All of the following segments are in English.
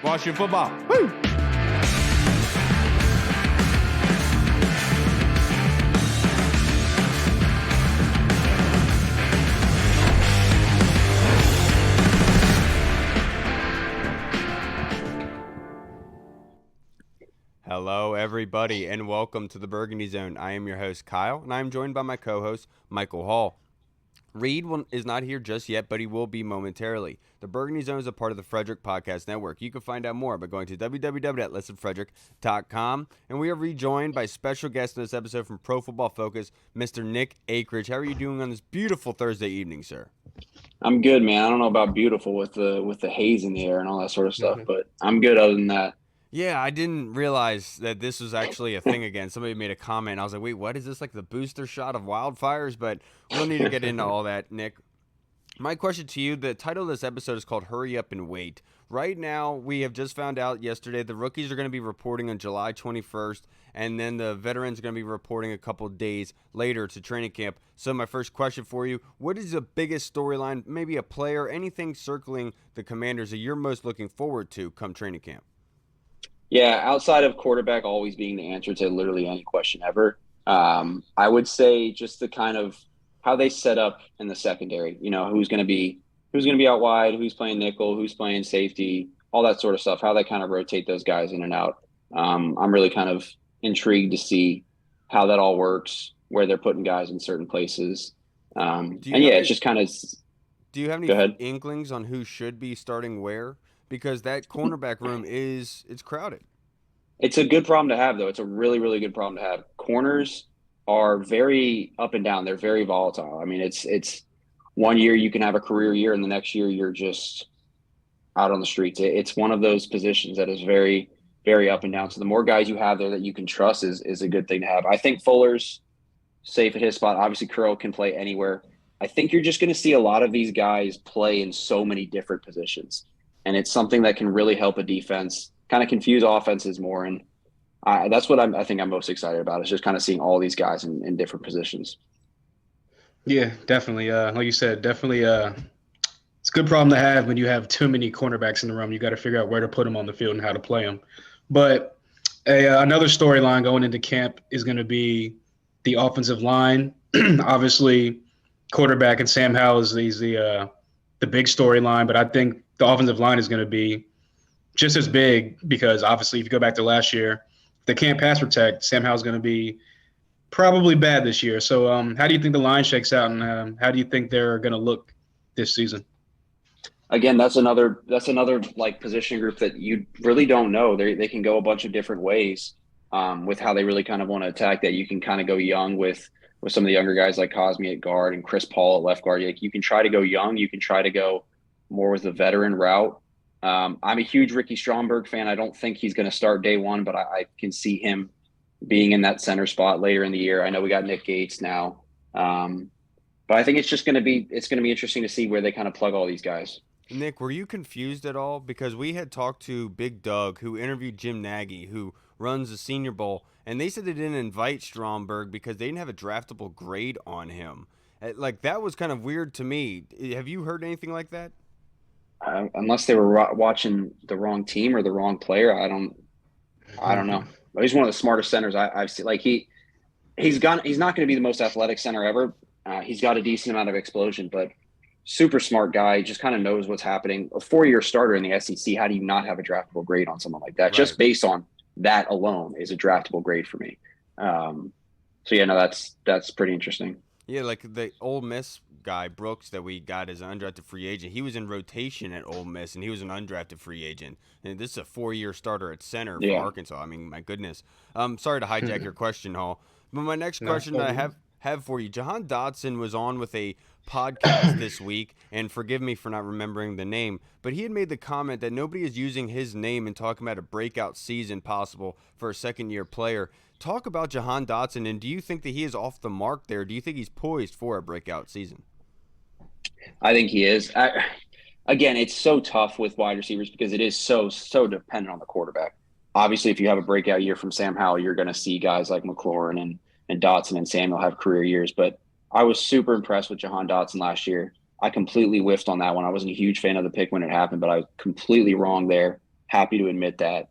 Washington football. Woo! Hello, everybody, and welcome to the Burgundy Zone. I am your host, Kyle, and I am joined by my co-host, Michael Hall. Reed is not here just yet, but he will be momentarily. The Burgundy Zone is a part of the Frederick Podcast Network. You can find out more by going to www.listenfrederick.com. And we are rejoined by special guest in this episode from Pro Football Focus, Mr. Nick Akridge. How are you doing on this beautiful Thursday evening, sir? I'm good, man. I don't know about beautiful with the haze in the air and all that sort of stuff, but I'm good other than that. Yeah, I didn't realize that this was actually a thing again. Somebody made a comment, and I was like, wait, what? Is this like the booster shot of wildfires? But we'll need to get into all that, Nick. My question to you, the title of this episode is called Hurry Up and Wait. Right now, we have just found out yesterday the rookies are going to be reporting on July 21st, and then the veterans are going to be reporting a couple days later to training camp. So my first question for you, what is the biggest storyline, maybe a player, anything circling the Commanders that you're most looking forward to come training camp? Yeah, outside of quarterback always being the answer to literally any question ever, I would say just the kind of how they set up in the secondary. You know, who's going to be out wide, who's playing nickel, who's playing safety, all that sort of stuff. How they kind of rotate those guys in and out. I'm really kind of intrigued to see how that all works, where they're putting guys in certain places. It's just kind of. Do you have any inklings on who should be starting where? Because that cornerback room it's crowded. It's a good problem to have, though. It's a really, really good problem to have. Corners are very up and down. They're very volatile. I mean, it's 1 year you can have a career year, and the next year you're just out on the streets. It's one of those positions that is very, very up and down. So the more guys you have there that you can trust is a good thing to have. I think Fuller's safe at his spot. Obviously, Curl can play anywhere. I think you're just going to see a lot of these guys play in so many different positions. And it's something that can really help a defense, kind of confuse offenses more. And that's what I think I'm most excited about, is just kind of seeing all these guys in different positions. Yeah, definitely. Like you said, definitely it's a good problem to have when you have too many cornerbacks in the room. You got to figure out where to put them on the field and how to play them. But another storyline going into camp is going to be the offensive line. Obviously, quarterback and Sam Howell is the big storyline, but I think the offensive line is going to be just as big, because obviously if you go back to last year, they can't pass protect. Sam Howell's going to be probably bad this year. So how do you think the line shakes out, and how do you think they're going to look this season? Again, that's another like position group that you really don't know. They can go a bunch of different ways with how they really kind of want to attack that. You can kind of go young with some of the younger guys like Cosme at guard and Chris Paul at left guard. You can try to go young. You can try to go more with the veteran route. I'm a huge Ricky Stromberg fan. I don't think he's going to start day one, but I can see him being in that center spot later in the year. I know we got Nick Gates now. But I think it's going to be interesting to see where they kind of plug all these guys. Nick, were you confused at all? Because we had talked to Big Doug, who interviewed Jim Nagy, who runs the Senior Bowl, and they said they didn't invite Stromberg because they didn't have a draftable grade on him. Like, that was kind of weird to me. Have you heard anything like that? Unless they were watching the wrong team or the wrong player, I don't know. He's one of the smartest centers I've seen. Like he's not going to be the most athletic center ever. He's got a decent amount of explosion, but super smart guy. Just kind of knows what's happening. A 4-year starter in the SEC. How do you not have a draftable grade on someone like that? Right. Just based on that alone is a draftable grade for me. That's pretty interesting. Yeah, like the Ole Miss guy, Brooks, that we got as an undrafted free agent. He was in rotation at Ole Miss, and he was an undrafted free agent. And this is a 4-year starter at center for Arkansas. I mean, my goodness. Sorry to hijack your question, Hall. But my next question that I have for you, Jahan Dotson was on with a podcast this week, and forgive me for not remembering the name, but he had made the comment that nobody is using his name and talking about a breakout season possible for a second-year player. Talk about Jahan Dotson, and do you think that he is off the mark there? Do you think he's poised for a breakout season? I think he is. Again, it's so tough with wide receivers because it is so dependent on the quarterback. Obviously, if you have a breakout year from Sam Howell, you're going to see guys like McLaurin and Dotson and Samuel have career years. But I was super impressed with Jahan Dotson last year. I completely whiffed on that one. I wasn't a huge fan of the pick when it happened, but I was completely wrong there. happy to admit that.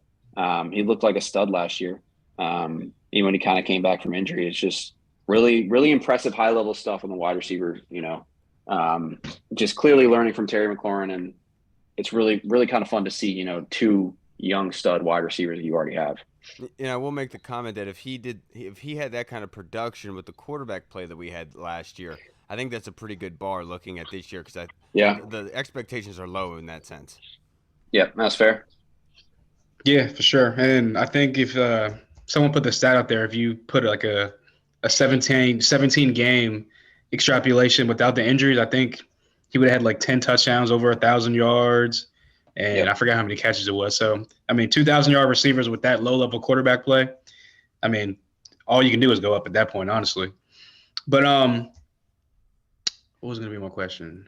He looked like a stud last year. Even when he kind of came back from injury, it's just really, really impressive high level stuff on the wide receiver, just clearly learning from Terry McLaurin. And it's really, really kind of fun to see, two young stud wide receivers that you already have. I will make the comment that if he had that kind of production with the quarterback play that we had last year, I think that's a pretty good bar looking at this year because the expectations are low in that sense. Yeah, that's fair. Yeah, for sure. And I think if someone put the stat out there, if you put like a 17 game extrapolation without the injuries, I think he would have had like 10 touchdowns, over 1,000 yards. And I forgot how many catches it was. So, 2,000-yard receivers with that low-level quarterback play, all you can do is go up at that point, honestly. But what was going to be my question?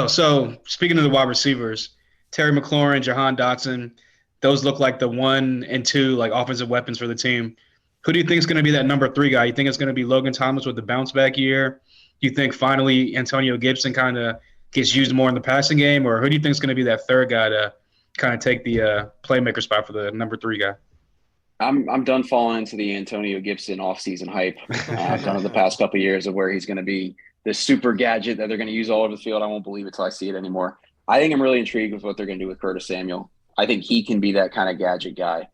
So speaking of the wide receivers, Terry McLaurin, Jahan Dotson, those look like the 1 and 2 like offensive weapons for the team. Who do you think is going to be that number 3 guy? You think it's going to be Logan Thomas with the bounce-back year? Do you think finally Antonio Gibson kind of gets used more in the passing game? Or who do you think is going to be that third guy to kind of take the playmaker spot for the number 3 guy? I'm done falling into the Antonio Gibson offseason hype. I've done it the past couple of years of where he's going to be this super gadget that they're going to use all over the field. I won't believe it till I see it anymore. I think I'm really intrigued with what they're going to do with Curtis Samuel. I think he can be that kind of gadget guy.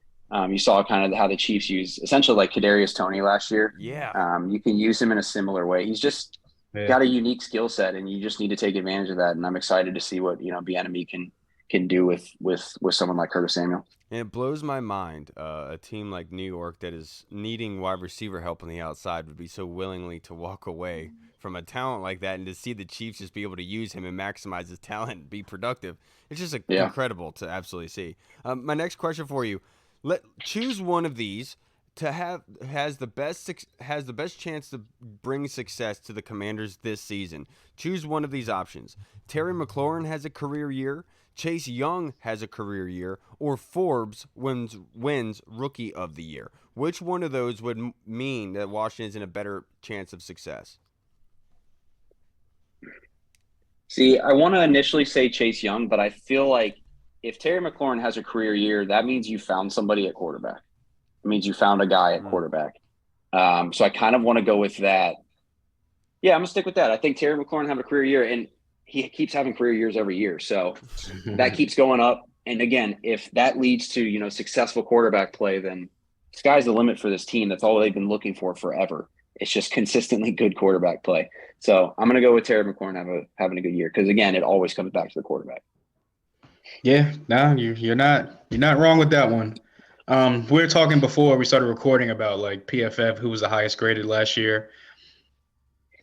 You saw kind of how the Chiefs use essentially like Kadarius Toney last year. Yeah. You can use him in a similar way. He's just got a unique skill set, and you just need to take advantage of that. And I'm excited to see what Bieniemy can do with someone like Curtis Samuel. And it blows my mind a team like New York that is needing wide receiver help on the outside would be so willingly to walk away from a talent like that, and to see the Chiefs just be able to use him and maximize his talent and be productive. It's just incredible to absolutely see. My next question for you: choose one of these to has the best chance to bring success to the Commanders this season. Choose one of these options. Terry McLaurin has a career year, Chase Young has a career year, or Forbes wins Rookie of the Year. Which one of those would mean that Washington's in a better chance of success? See, I want to initially say Chase Young, but I feel like if Terry McLaurin has a career year, that means you found somebody at quarterback. It means you found a guy at quarterback. So I kind of want to go with that. Yeah, I'm going to stick with that. I think Terry McLaurin have a career year, and he keeps having career years every year. So that keeps going up. And again, if that leads to, successful quarterback play, then sky's the limit for this team. That's all they've been looking for forever. It's just consistently good quarterback play. So I'm going to go with Terry McLaurin having a good year because, again, it always comes back to the quarterback. Yeah, no, you're not wrong with that one. We were talking before we started recording about like PFF, who was the highest graded last year,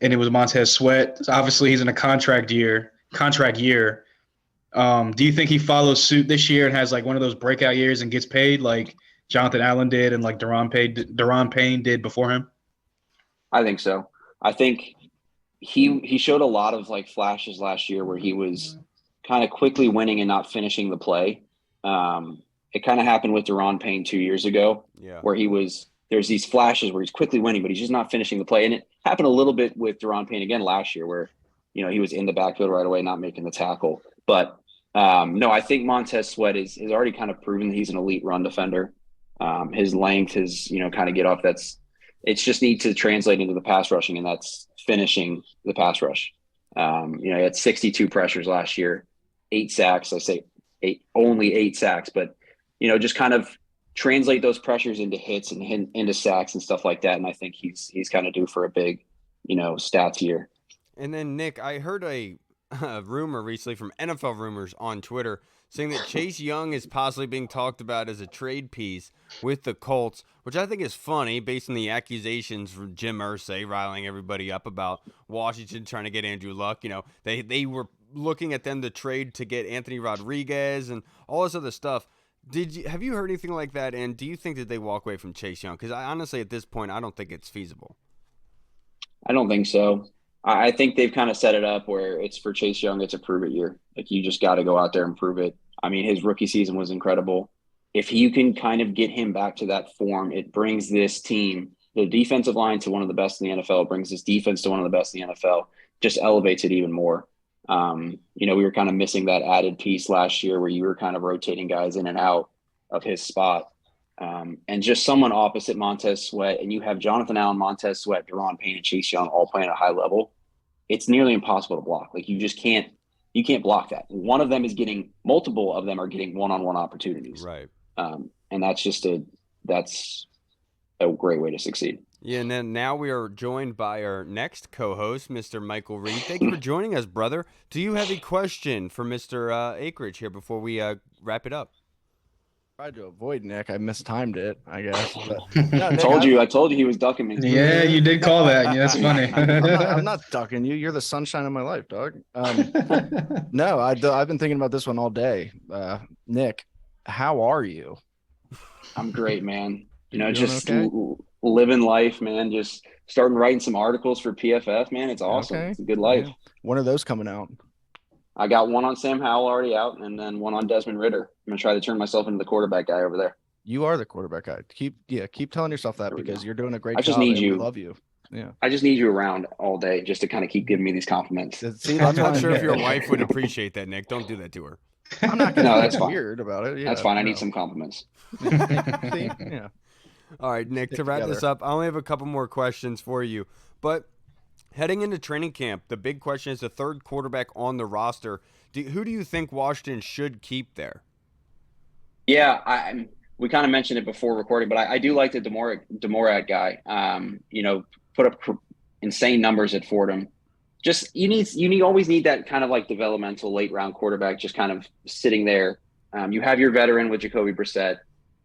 and it was Montez Sweat. Obviously, he's in a contract year. Do you think he follows suit this year and has like one of those breakout years and gets paid like Jonathan Allen did and like Daron Payne did before him? I think so. I think he showed a lot of like flashes last year where he was kind of quickly winning and not finishing the play. It kind of happened with Daron Payne 2 years ago, where there's these flashes where he's quickly winning, but he's just not finishing the play. And it happened a little bit with Daron Payne again last year, where he was in the backfield right away, not making the tackle. But no, I think Montez Sweat has already kind of proven that he's an elite run defender. His length, his kind of get off. It's just needs to translate into the pass rushing, and that's finishing the pass rush. He had 62 pressures last year, 8 sacks. I say only 8 sacks, but just kind of translate those pressures into hits and into sacks and stuff like that. And I think he's kind of due for a big, stats year. And then Nick, I heard a rumor recently from NFL Rumors on Twitter saying that Chase Young is possibly being talked about as a trade piece with the Colts, which I think is funny based on the accusations from Jim Irsay riling everybody up about Washington trying to get Andrew Luck. They were looking at them to trade to get Anthony Rodriguez and all this other stuff. Have you heard anything like that? And do you think that they walk away from Chase Young? Because I honestly, at this point, I don't think it's feasible. I don't think so. I think they've kind of set it up where it's for Chase Young, it's a prove it year. Like, you just got to go out there and prove it. I mean, his rookie season was incredible. If you can kind of get him back to that form, it brings this team, the defensive line, to one of the best in the NFL. It brings this defense to one of the best in the NFL. Just elevates it even more. We were kind of missing that added piece last year where you were kind of rotating guys in and out of his spot. And just someone opposite Montez Sweat, and you have Jonathan Allen, Montez Sweat, Deron Payne, and Chase Young all playing at a high level. It's nearly impossible to block. Like you can't block that. Multiple of them are getting one-on-one opportunities. Right. And that's a great way to succeed. Yeah, and then now we are joined by our next co-host, Mr. Michael Reed. Thank you for joining us, brother. Do you have a question for Mr. Akridge here before we wrap it up? Tried to avoid Nick. I mistimed it, I guess. But, no, Nick, I told you he was ducking me. Yeah, you did call that. Yeah, that's funny. I'm not ducking you. You're the sunshine of my life, dog. No, I've been thinking about this one all day. Nick, how are you? I'm great, man. Just living life, man. Just starting writing some articles for PFF, man. It's awesome. Okay. It's a good life. Yeah. When are those coming out? I got one on Sam Howell already out, and then one on Desmond Ridder. I'm gonna try to turn myself into the quarterback guy over there. You are the quarterback guy. Keep telling yourself that because you're doing a great job. I just need you. We love you. Yeah. I just need you around all day just to kind of keep giving me these compliments. See, I'm not sure if your wife would appreciate that, Nick. Don't do that to her. I'm not gonna that's weird about it. Yeah, that's fine. I need some compliments. See? Yeah. All right, Nick, to wrap this up, I only have a couple more questions for you. But heading into training camp, the big question is the third quarterback on the roster. Who do you think Washington should keep there? Yeah, we kind of mentioned it before recording, but I do like the Demorad guy. Put up insane numbers at Fordham. Just you always need that kind of like developmental late round quarterback, just kind of sitting there. You have your veteran with Jacoby Brissett.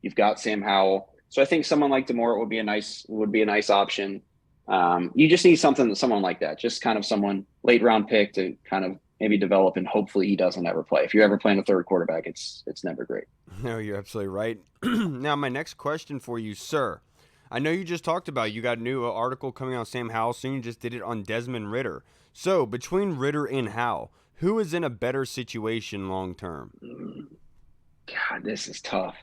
You've got Sam Howell. So I think someone like Demore would be a nice option. You just need someone like that, just kind of someone late round pick to kind of maybe develop, and hopefully he doesn't ever play. If you're ever playing a third quarterback, it's never great. No, you're absolutely right. Now, my next question for you, sir. I know you just talked about you got a new article coming out on Sam Howell soon. You just did it on Desmond Ridder. So between Ridder and Howell, who is in a better situation long term? God, this is tough.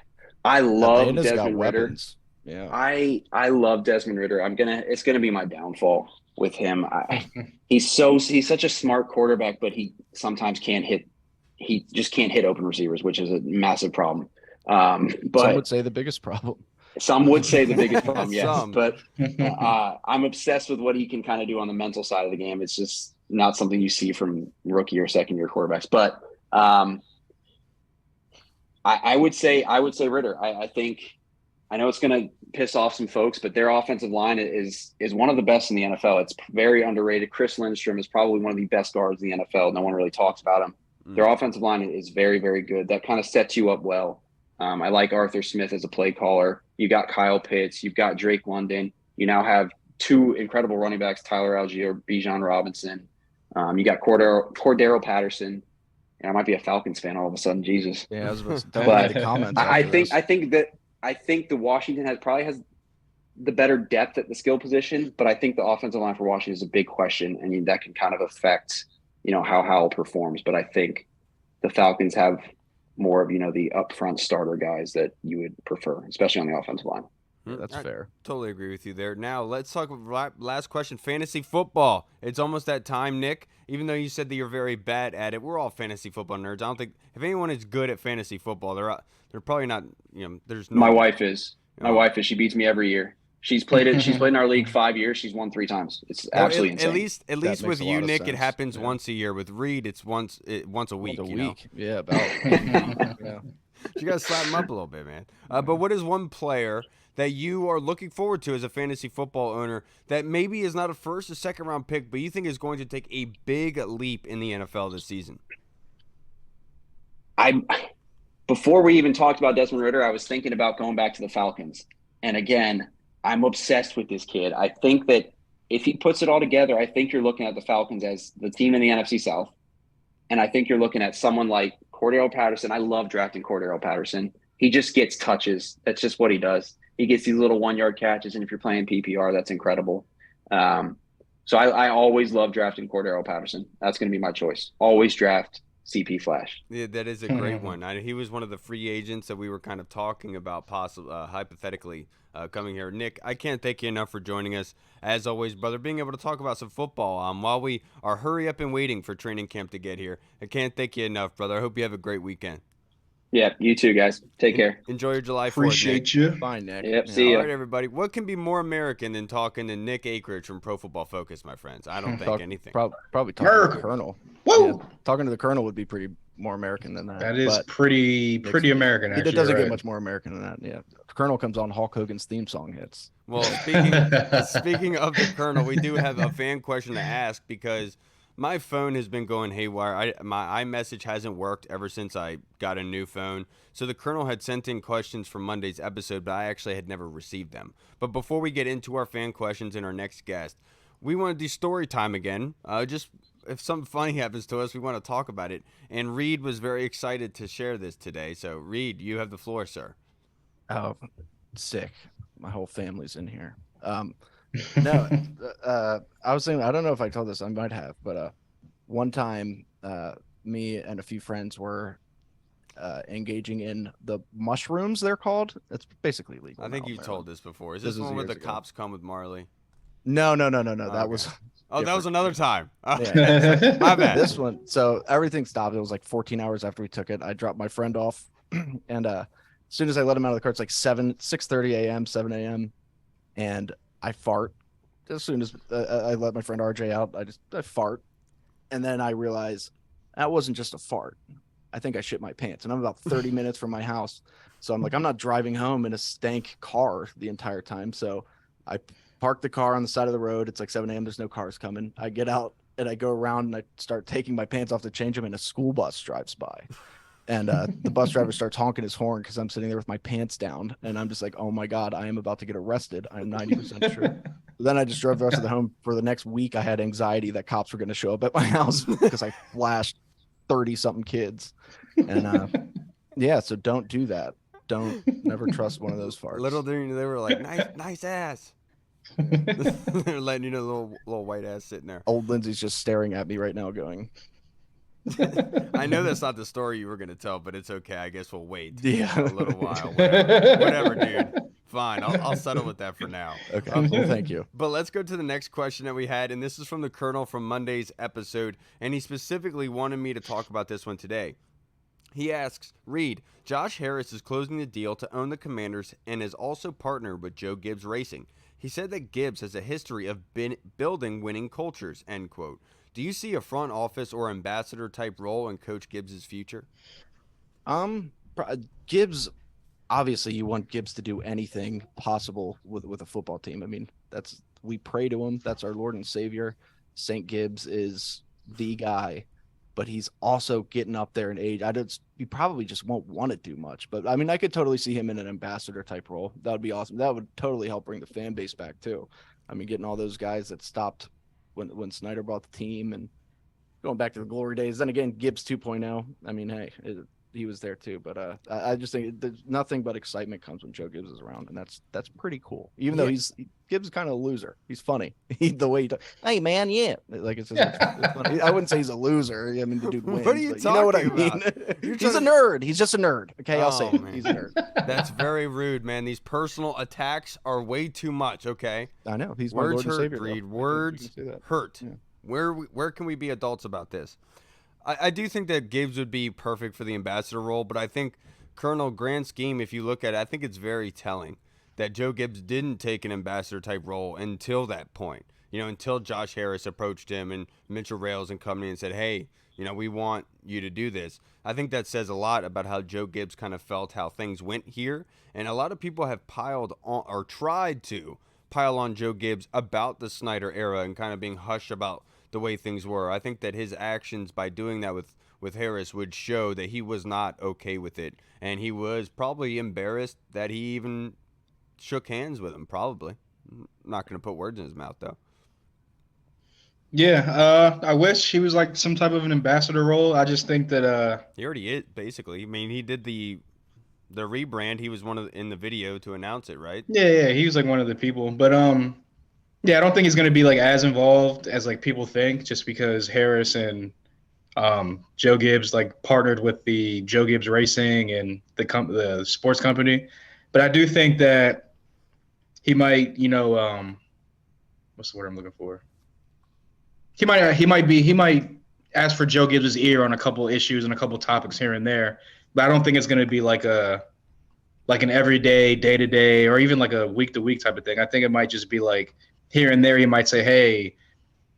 I love Desmond Ridder. Yeah, I love Desmond Ridder. It's gonna be my downfall with him. He's such a smart quarterback, but he sometimes can't hit. He just can't hit open receivers, which is a massive problem. But some would say the biggest problem. Some would say the biggest problem, yes. But I'm obsessed with what he can kind of do on the mental side of the game. It's just not something you see from rookie or second year quarterbacks. But I would say Ridder. I know it's going to piss off some folks, but their offensive line is one of the best in the NFL. It's very underrated. Chris Lindstrom is probably one of the best guards in the NFL. No one really talks about him. Their offensive line is very, very good. That kind of sets you up well. I like Arthur Smith as a play caller. You got Kyle Pitts. You've got Drake London. You now have two incredible running backs, Tyler Algier, Bijan Robinson. You got Cordero Patterson. And I might be a Falcons fan all of a sudden. Jesus. Yeah, I was about to read the comments. I think the Washington probably has the better depth at the skill position, but I think the offensive line for Washington is a big question, and that can kind of affect, how Howell performs. But I think the Falcons have more of, the upfront starter guys that you would prefer, especially on the offensive line. Yeah, that's fair. Totally agree with you there. Now, let's talk about last question, fantasy football. It's almost that time, Nick. Even though you said that you're very bad at it, we're all fantasy football nerds. I don't think if anyone is good at fantasy football, they're probably not, there's no. My wife is. My wife is. She beats me every year. She's played it. She's played in our league 5 years. She's won 3 times. It's absolutely insane. At least with you, Nick, it happens once a year. With Reed, it's once a week. Yeah, about. Yeah. You got to slap him up a little bit, man. But what is one player that you are looking forward to as a fantasy football owner that maybe is not a first or second round pick, but you think is going to take a big leap in the NFL this season? Before we even talked about Desmond Ridder, I was thinking about going back to the Falcons. And again, I'm obsessed with this kid. I think that if he puts it all together, I think you're looking at the Falcons as the team in the NFC South. And I think you're looking at someone like Cordero Patterson. I love drafting Cordero Patterson. He just gets touches. That's just what he does. He gets these little 1-yard catches. And if you're playing PPR, that's incredible. So I always love drafting Cordero Patterson. That's going to be my choice. Always draft CP Flash. Yeah, that is a great one. He was one of the free agents that we were kind of talking about, possibly hypothetically coming here. Nick, I can't thank you enough for joining us. As always, brother, being able to talk about some football while we are hurry up and waiting for training camp to get here. I can't thank you enough, brother. I hope you have a great weekend. Yeah, you too, guys. Take care. Enjoy your July 4th, Appreciate you. Bye, Nick. Yep, see ya. All right, everybody. What can be more American than talking to Nick Akridge from Pro Football Focus, my friends? I don't think anything. Probably talking to the Colonel. Woo! Yeah, talking to the Colonel would be pretty more American than that. That is pretty American, actually. It doesn't get much more American than that, yeah. The Colonel comes on, Hulk Hogan's theme song hits. Well, speaking of the Colonel, we do have a fan question to ask because my phone has been going haywire. My iMessage hasn't worked ever since I got a new phone. So the Colonel had sent in questions from Monday's episode, but I actually had never received them. But before we get into our fan questions and our next guest, we want to do story time again. Just if something funny happens to us, we want to talk about it. And Reed was very excited to share this today. So Reed, you have the floor, sir. Oh, sick. My whole family's in here. No, I was saying, I don't know if I told this, I might have, but one time me and a few friends were engaging in the mushrooms, they're called. It's basically legal. I think you've told this before. Is this one where the cops come with Marley? No. That okay. was. Oh, that was another time. Yeah. My bad. This one. So everything stopped. It was like 14 hours after we took it. I dropped my friend off, and as soon as I let him out of the car, it's like 6:30 a.m., 7 a.m., and I fart. As soon as I let my friend RJ out, I fart, and then I realize that wasn't just a fart. I think I shit my pants, and I'm about 30 minutes from my house. So I'm like, I'm not driving home in a stank car the entire time. So I park the car on the side of the road. It's like 7 a.m. There's no cars coming. I get out and I go around and I start taking my pants off to change them, and a school bus drives by. And the bus driver starts honking his horn because I'm sitting there with my pants down. And I'm just like, oh my God, I am about to get arrested. I'm 90% sure. Then I just drove the rest of the home. For the next week, I had anxiety that cops were going to show up at my house because I flashed 30-something kids. And yeah, so don't do that. Never trust one of those farts. Little they were like, nice ass. They're letting you know, little white ass sitting there. Old Lindsay's just staring at me right now going, I know that's not the story you were going to tell, but it's okay. I guess we'll wait yeah. a little while. Whatever, dude. Fine. I'll settle with that for now. Okay. Well, thank you. But let's go to the next question that we had. And this is from the Colonel from Monday's episode. And he specifically wanted me to talk about this one today. He asks, Reed, Josh Harris is closing the deal to own the Commanders and is also partnered with Joe Gibbs Racing. He said that Gibbs has a history of building winning cultures, end quote. Do you see a front office or ambassador type role in Coach Gibbs' future? Gibbs, obviously you want Gibbs to do anything possible with a football team. I mean, we pray to him. That's our Lord and Savior. St. Gibbs is the guy, but he's also getting up there in age. He probably just won't want to do much, but I mean, I could totally see him in an ambassador type role. That would be awesome. That would totally help bring the fan base back too. I mean, getting all those guys that stopped when Snyder brought the team and going back to the glory days. Then again, Gibbs 2.0. I mean, hey, he was there too. But I just think there's nothing but excitement comes when Joe Gibbs is around, and that's pretty cool. Even though Gibbs is kind of a loser. He's funny. The way he talks, hey man, yeah, like it's funny. I wouldn't say he's a loser. I mean, the dude wins. What are you talking know what I about? mean? He's a nerd. He's just a nerd. Okay, I'll say man. he's a nerd. That's very rude, man. These personal attacks are way too much. Okay. I know. He's words my Lord hurt, and Savior. Reed. Words hurt. Yeah. Where can we be adults about this? I do think that Gibbs would be perfect for the ambassador role, but I think Colonel, grand scheme, if you look at it, I think it's very telling that Joe Gibbs didn't take an ambassador type role until that point. You know, until Josh Harris approached him and Mitchell Rails and company and said, hey, you know, we want you to do this. I think that says a lot about how Joe Gibbs kind of felt how things went here. And a lot of people have piled on or tried to pile on Joe Gibbs about the Snyder era and kind of being hushed about the way things were. I think that his actions by doing that with Harris would show that he was not okay with it. And he was probably embarrassed that he even shook hands with him, probably. I'm not going to put words in his mouth, though. Yeah, I wish he was like some type of an ambassador role. I just think that he already is, basically. I mean, he did the rebrand. He was one of in the video to announce it, right? Yeah, he was like one of the people. But yeah, I don't think he's going to be like as involved as like people think, just because Harris and Joe Gibbs like partnered with the Joe Gibbs Racing and the sports company. But I do think that he might, what's the word I'm looking for? He might ask for Joe Gibbs' ear on a couple issues and a couple topics here and there. But I don't think it's going to be like an everyday, day to day, or even like a week to week type of thing. I think it might just be like here and there. He might say, "Hey,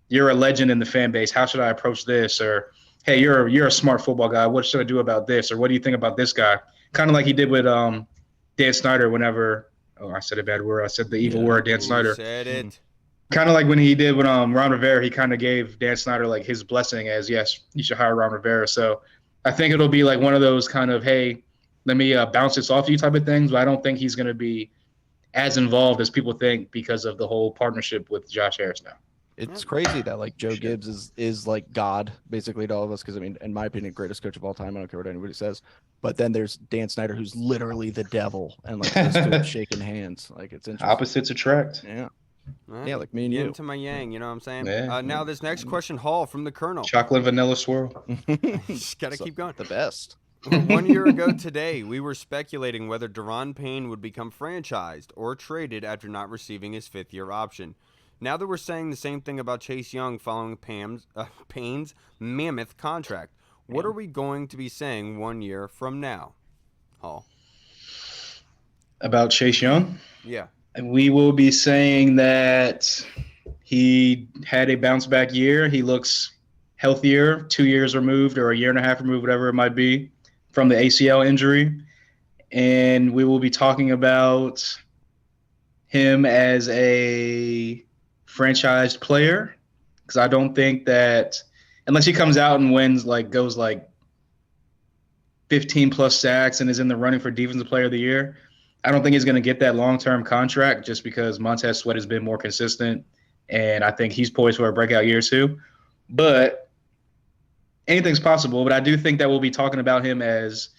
you're a legend in the fan base. How should I approach this?" Or, "Hey, you're a smart football guy. What should I do about this?" Or, "What do you think about this guy?" Kind of like he did with Dan Snyder. Whenever I said a bad word, I said the evil word, Dan Snyder. Said it. Kind of like when he did with Ron Rivera, he kind of gave Dan Snyder like his blessing as, yes, you should hire Ron Rivera. So I think it'll be like one of those kind of, hey, let me bounce this off you type of things. But I don't think he's going to be as involved as people think because of the whole partnership with Josh Harris now. It's crazy that like Joe Gibbs is like God basically to all of us. Because I mean, in my opinion, greatest coach of all time. I don't care what anybody says. But then there's Dan Snyder, who's literally the devil, and like those two shaking hands. Like it's interesting. Opposites attract. Yeah. Right. Yeah, like me and you. Yin to my yang, you know what I'm saying? Yeah. Now this next question, Hall, from the Colonel. Chocolate vanilla swirl. Just got to keep going. The best. 1 year ago today, we were speculating whether Daron Payne would become franchised or traded after not receiving his fifth-year option. Now that we're saying the same thing about Chase Young following Payne's mammoth contract, what are we going to be saying 1 year from now, Hall? About Chase Young? Yeah. We will be saying that he had a bounce back year. He looks healthier, 2 years removed or a year and a half removed, whatever it might be, from the ACL injury. And we will be talking about him as a franchised player, because I don't think that unless he comes out and goes 15 plus sacks and is in the running for defensive player of the year, I don't think he's going to get that long-term contract just because Montez Sweat has been more consistent, and I think he's poised for a breakout year too. But anything's possible. But I do think that we'll be talking about him as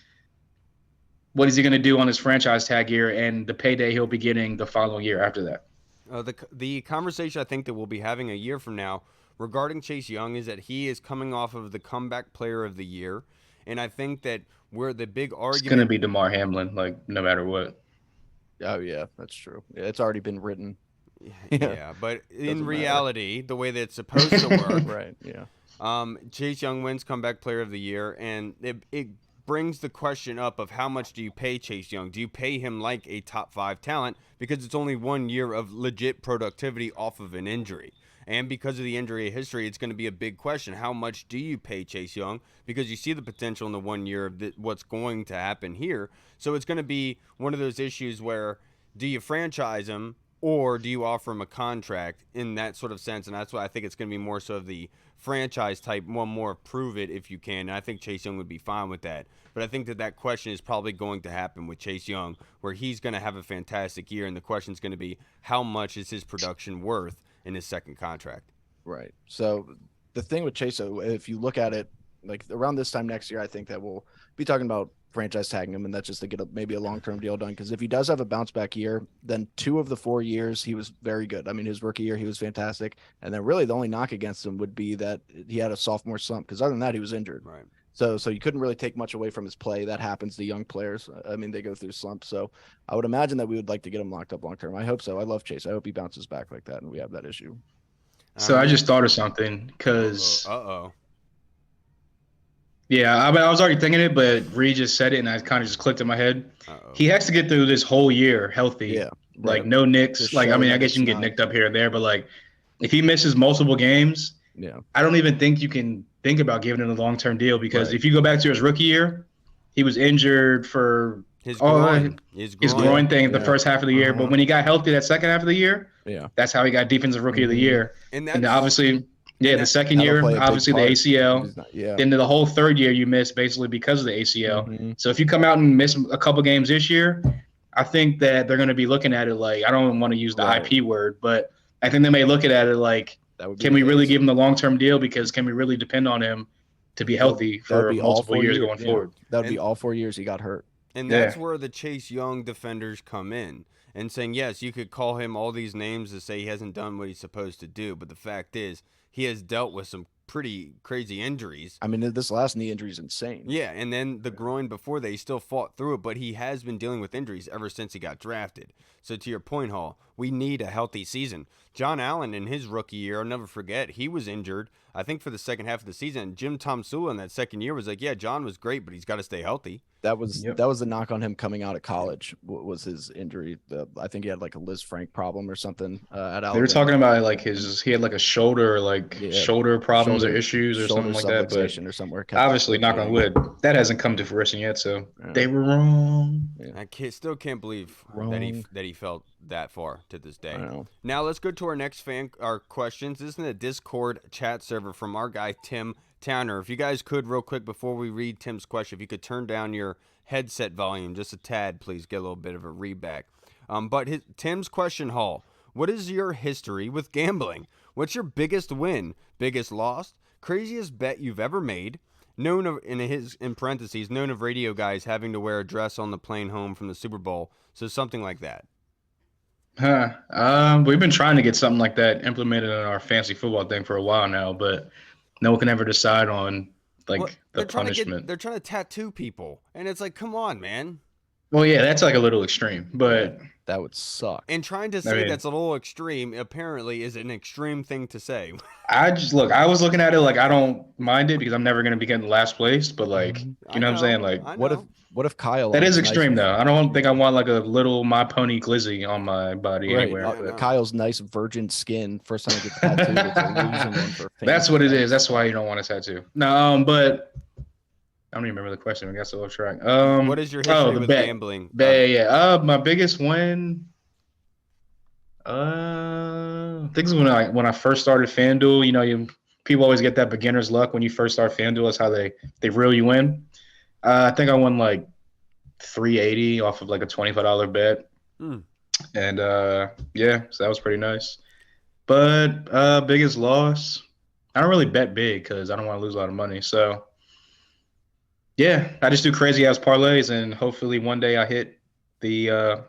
what is he going to do on his franchise tag year and the payday he'll be getting the following year after that. The conversation I think that we'll be having a year from now regarding Chase Young is that he is coming off of the comeback player of the year, and I think that where the big argument it's going to be DeMar Hamlin, no matter what. Oh yeah, that's true. Yeah, it's already been written. Yeah, but in reality, the way that it's supposed to work, right? Yeah. Chase Young wins comeback player of the year, and it brings the question up of how much do you pay Chase Young? Do you pay him like a top 5 talent because it's only 1 year of legit productivity off of an injury? And because of the injury history, it's going to be a big question. How much do you pay Chase Young? Because you see the potential in the 1 year of what's going to happen here. So it's going to be one of those issues where do you franchise him or do you offer him a contract in that sort of sense? And that's why I think it's going to be more so of the franchise type, one more prove it if you can. And I think Chase Young would be fine with that. But I think that question is probably going to happen with Chase Young, where he's going to have a fantastic year. And the question is going to be how much is his production worth in his second contract. Right. So the thing with Chase, if you look at it, like around this time next year, I think that we'll be talking about franchise tagging him, and that's just to get maybe a long-term deal done. Because if he does have a bounce back year, then 2 of the 4 years he was very good. I mean, his rookie year he was fantastic, and then really the only knock against him would be that he had a sophomore slump. Because other than that, he was injured. Right. So you couldn't really take much away from his play. That happens to young players. I mean, they go through slumps. So I would imagine that we would like to get him locked up long-term. I hope so. I love Chase. I hope he bounces back like that, and we have that issue. So I just thought of something because yeah, I was already thinking it, but Reed just said it, and I kind of just clicked in my head. He has to get through this whole year healthy. Yeah, right. No nicks. I mean, I guess you can get nicked up here and there, but if he misses multiple games, I don't even think you can think about giving him a long-term deal because if you go back to his rookie year, he was injured for his groin thing the first half of the year. But when he got healthy that second half of the year, that's how he got defensive rookie of the year. And obviously, the second year, obviously the ACL. Then the whole third year you missed basically because of the ACL. So if you come out and miss a couple games this year, I think that they're going to be looking at it like, I don't want to use the IP word, but I think they may look at it like, can we really give him the long-term deal? Because can we really depend on him to be healthy for multiple years going forward? That would be all 4 years he got hurt. And that's where the Chase Young defenders come in and saying, yes, you could call him all these names to say he hasn't done what he's supposed to do. But the fact is he has dealt with some pretty crazy injuries. I mean, this last knee injury is insane. Yeah, and then the groin before that, he still fought through it, but he has been dealing with injuries ever since he got drafted. So to your point, Hall, we need a healthy season. John Allen in his rookie year, I'll never forget, he was injured, I think, for the second half of the season. Jim Tomsula in that second year was like, yeah, John was great, but he's got to stay healthy. That was the knock on him coming out of college, was his injury. I think he had like a Liz Frank problem or something at Alabama. They were talking about like he had like a shoulder, shoulder problems or issues or something like that. But or somewhere. Obviously, knock on wood, that hasn't come to fruition yet. So they were wrong. Yeah. I still can't believe that he felt that far to this day. Now let's go to our next our questions. This is in the Discord chat server from our guy Tim Towner. If you guys could, real quick, before we read Tim's question, if you could turn down your headset volume just a tad, please, get a little bit of a readback. But Tim's question, Hall, what is your history with gambling? What's your biggest win, biggest loss, craziest bet you've ever made? Known of, in parentheses, known of radio guys having to wear a dress on the plane home from the Super Bowl. So something like that. We've been trying to get something like that implemented in our fantasy football thing for a while now, but no one can ever decide on the punishment. They're trying to tattoo people, and it's like, come on, man. Well, yeah, that's like a little extreme, but that would suck. And trying to say that's a little extreme apparently is an extreme thing to say. I was looking at it like I don't mind it because I'm never going to be getting last place, but like, you know what I'm saying? Like, what if Kyle? That is extreme though. I don't think I want like a little My Pony Glizzy on my body anywhere. Kyle's nice virgin skin. First time he gets tattooed, it's a losing one for That's what it is. That's why you don't want a tattoo. No, but I don't even remember the question. I guess I lost track. What is your history with gambling? My biggest win. I think it's when I first started FanDuel. You know, people always get that beginner's luck when you first start FanDuel. That's how they reel you in. I think I won like $380 off of like a $25 bet. And so that was pretty nice. But biggest loss, I don't really bet big because I don't want to lose a lot of money. So yeah, I just do crazy ass parlays, and hopefully one day I hit the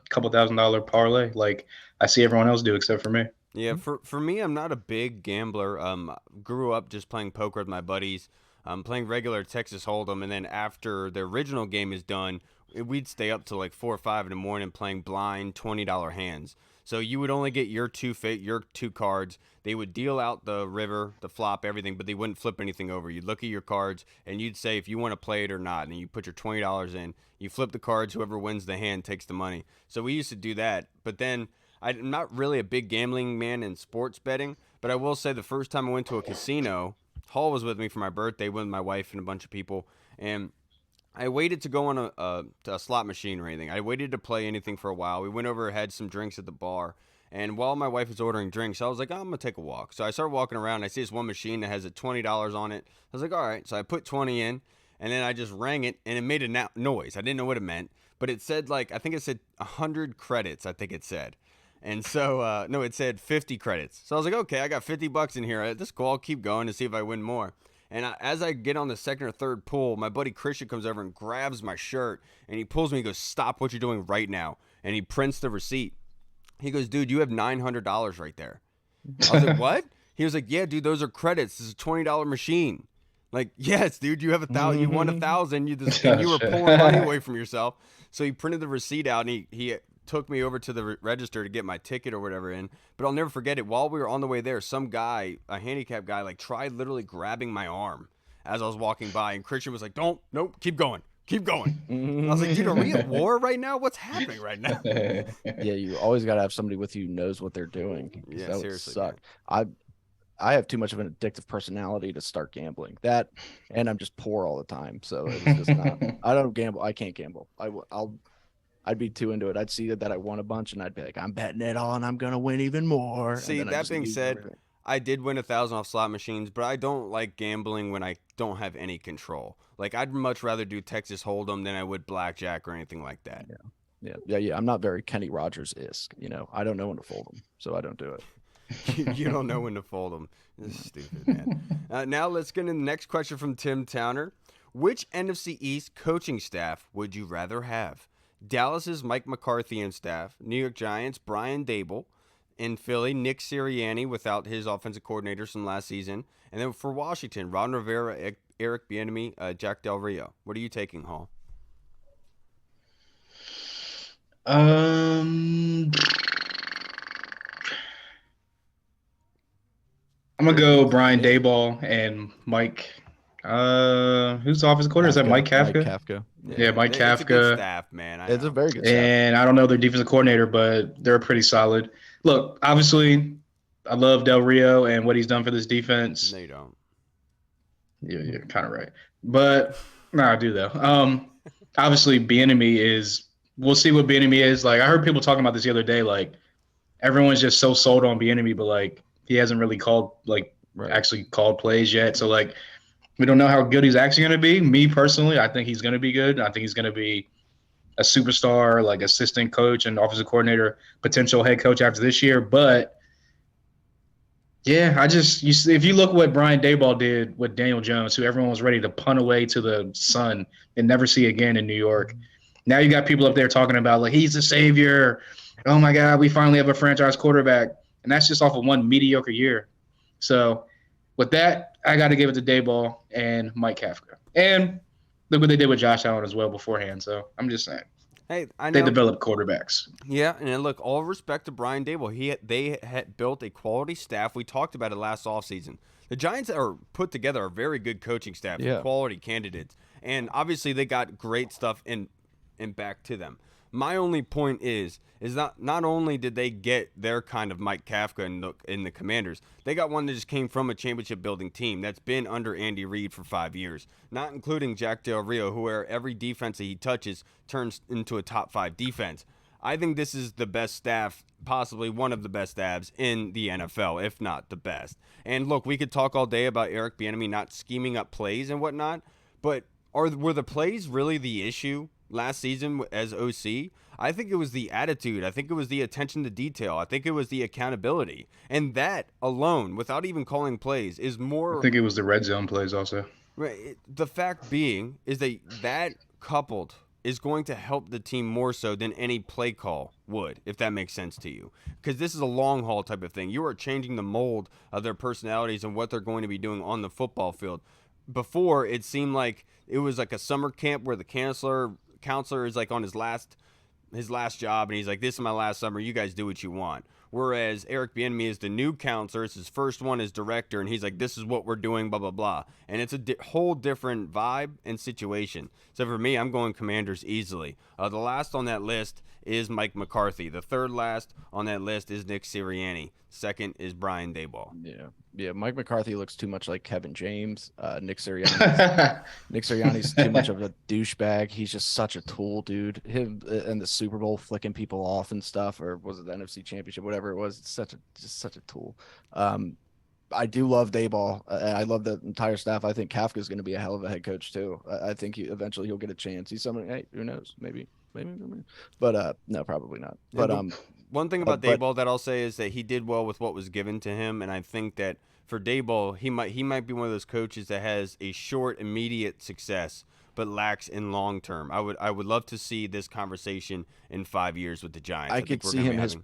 couple $1,000 parlay like I see everyone else do except for me. Yeah, for me, I'm not a big gambler. Grew up just playing poker with my buddies. Playing regular Texas Hold'em, and then after the original game is done, we'd stay up till like 4 or 5 in the morning playing blind $20 hands. So you would only get your two cards. They would deal out the river, the flop, everything, but they wouldn't flip anything over. You'd look at your cards, and you'd say if you want to play it or not, and you put your $20 in. You flip the cards, whoever wins the hand takes the money. So we used to do that, but then I'm not really a big gambling man in sports betting, but I will say the first time I went to a casino, Hall was with me for my birthday with my wife and a bunch of people, and I waited to go on a slot machine or anything. I waited to play anything for a while. We went over, had some drinks at the bar, and while my wife was ordering drinks, I was like, I'm going to take a walk. So I started walking around, and I see this one machine that has a $20 on it. I was like, all right. So I put 20 in, and then I just rang it, and it made a noise. I didn't know what it meant, but it said I think it said 100 credits, I think it said. And so, no, it said 50 credits. So I was like, okay, I got $50 in here. This is cool. I'll keep going to see if I win more. And as I get on the second or third pull, my buddy Christian comes over and grabs my shirt, and he pulls me and goes, stop what you're doing right now. And he prints the receipt. He goes, dude, you have $900 right there. I was like, what? He was like, yeah, dude, those are credits. This is a $20 machine. Like, yes, dude, you have 1,000. You won 1,000. You were pulling money away from yourself. So he printed the receipt out, and he took me over to the register to get my ticket or whatever in. But I'll never forget it. While we were on the way there, some guy, a handicapped guy, tried literally grabbing my arm as I was walking by. And Christian was like, nope, keep going. Keep going. I was like, dude, are we at war right now? What's happening right now? Yeah, you always got to have somebody with you who knows what they're doing. Yeah, that seriously. Would suck. I have too much of an addictive personality to start gambling. That, and I'm just poor all the time. So it's just not. I don't gamble. I can't gamble. I'd be too into it. I'd see that I won a bunch, and I'd be like, I'm betting it all, and I'm gonna win even more. See, that being said, I did win 1,000 off slot machines, but I don't like gambling when I don't have any control. Like, I'd much rather do Texas Hold'em than I would blackjack or anything like that. Yeah. I'm not very Kenny Rogers-esque. I don't know when to fold them, so I don't do it. You don't know when to fold them. This is stupid, man. Now let's get into the next question from Tim Towner. Which NFC East coaching staff would you rather have? Dallas's Mike McCarthy and staff, New York Giants' Brian Dable, in Philly, Nick Sirianni without his offensive coordinators from last season. And then for Washington, Ron Rivera, Eric Bieniemy, Jack Del Rio. What are you taking, Hall? I'm gonna go Brian Daboll and Mike. Who's the offensive coordinator? Is that Mike Kafka? Mike Kafka. Yeah, Mike Kafka. It's a good staff, man. It's a very good staff. And I don't know their defensive coordinator, but they're pretty solid. Look, obviously, I love Del Rio and what he's done for this defense. No, you don't. Yeah, you're kind of right. But no, I do though. Obviously, Bieniemy is. We'll see what Bieniemy is like. I heard people talking about this the other day. Like, everyone's just so sold on Bieniemy, but like he hasn't really actually called plays yet. So like, we don't know how good he's actually going to be. Me personally, I think he's going to be good. I think he's going to be a superstar, like assistant coach and offensive coordinator, potential head coach after this year. But yeah, if you look what Brian Daboll did with Daniel Jones, who everyone was ready to punt away to the sun and never see again in New York. Now you got people up there talking about like he's the savior. Oh my God, we finally have a franchise quarterback, and that's just off of one mediocre year. So with that, I got to give it to Daboll and Mike Kafka. And look what they did with Josh Allen as well beforehand. So I'm just saying. Hey, I know. They developed quarterbacks. Yeah, and look, all respect to Brian Daboll. They had built a quality staff. We talked about it last offseason. The Giants are put together a very good coaching staff, quality candidates. And obviously they got great stuff in back to them. My only point is not only did they get their kind of Mike Kafka in the Commanders, they got one that just came from a championship building team that's been under Andy Reid for 5 years, not including Jack Del Rio, where every defense that he touches turns into a top 5 defense. I think this is the best staff, possibly one of the best staffs in the NFL, if not the best. And look, we could talk all day about Eric Bieniemy not scheming up plays and whatnot, but were the plays really the issue last season as OC? I think it was the attitude. I think it was the attention to detail. I think it was the accountability. And that alone, without even calling plays, is more... I think it was the red zone plays also. Right. The fact being is that coupled is going to help the team more so than any play call would, if that makes sense to you. Because this is a long haul type of thing. You are changing the mold of their personalities and what they're going to be doing on the football field. Before, it seemed like it was like a summer camp where the counselor is like on his last job, and he's like, this is my last summer, you guys do what you want. Whereas Eric Bieniemy is the new counselor, it's his first one as director, and he's like, this is what we're doing, blah blah blah. And it's a whole different vibe and situation. So for me, I'm going Commanders easily. The last on that list is Mike McCarthy. The third last on that list is Nick Sirianni. Second is Brian Daboll. Yeah. Mike McCarthy looks too much like Kevin James. Nick Sirianni's too much of a douchebag. He's just such a tool, dude. Him and the Super Bowl flicking people off and stuff, or was it the NFC Championship, whatever it was. It's just such a tool. I do love Daboll. I love the entire staff. I think Kafka's going to be a hell of a head coach too. I think eventually he'll get a chance. He's somebody. Hey, who knows? Maybe. But no, probably not. But one thing about Daboll that I'll say is that he did well with what was given to him, and I think that for Daboll, he might be one of those coaches that has a short, immediate success, but lacks in long term. I would love to see this conversation in 5 years with the Giants. I could see him his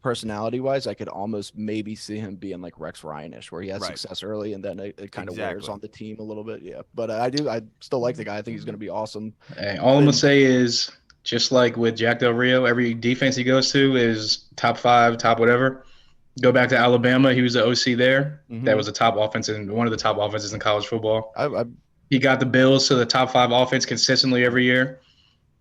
personality wise. I could almost maybe see him being like Rex Ryan-ish, where he has success early and then it kind of wears on the team a little bit. Yeah, but I still like the guy. I think he's going to be awesome. Hey, all I'm gonna say is, just like with Jack Del Rio, every defense he goes to is top 5, top whatever. Go back to Alabama. He was the OC there. Mm-hmm. That was a top offense and one of the top offenses in college football. He got the Bills to the top 5 offense consistently every year.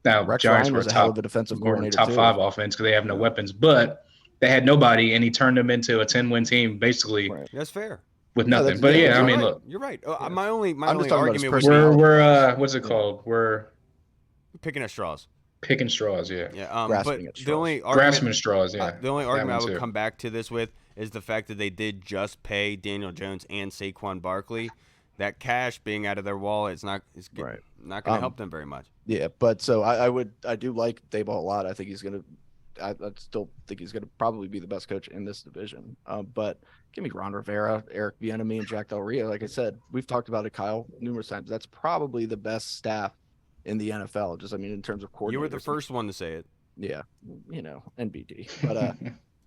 Now, Rex Giants Ryan were was a hell of a defensive coordinator top 5 offense because they have no weapons, but they had nobody, and he turned them into a 10-win team basically. Right. That's fair. With nothing. But I mean, look, you're right. My only argument was we're what's it called? We're picking at straws. Picking straws, yeah. But the only grasping straws, yeah. The only argument I would come back to this with is the fact that they did just pay Daniel Jones and Saquon Barkley. That cash being out of their wallet is not going to help them very much. Yeah, but so I do like Daboll a lot. I think I still think he's gonna probably be the best coach in this division. But give me Ron Rivera, Eric Bieniemy, and Jack Del Rio. Like I said, we've talked about it, Kyle, numerous times. That's probably the best staff in the NFL. In terms of coordinators. You were the first one to say it. Yeah, NBD. But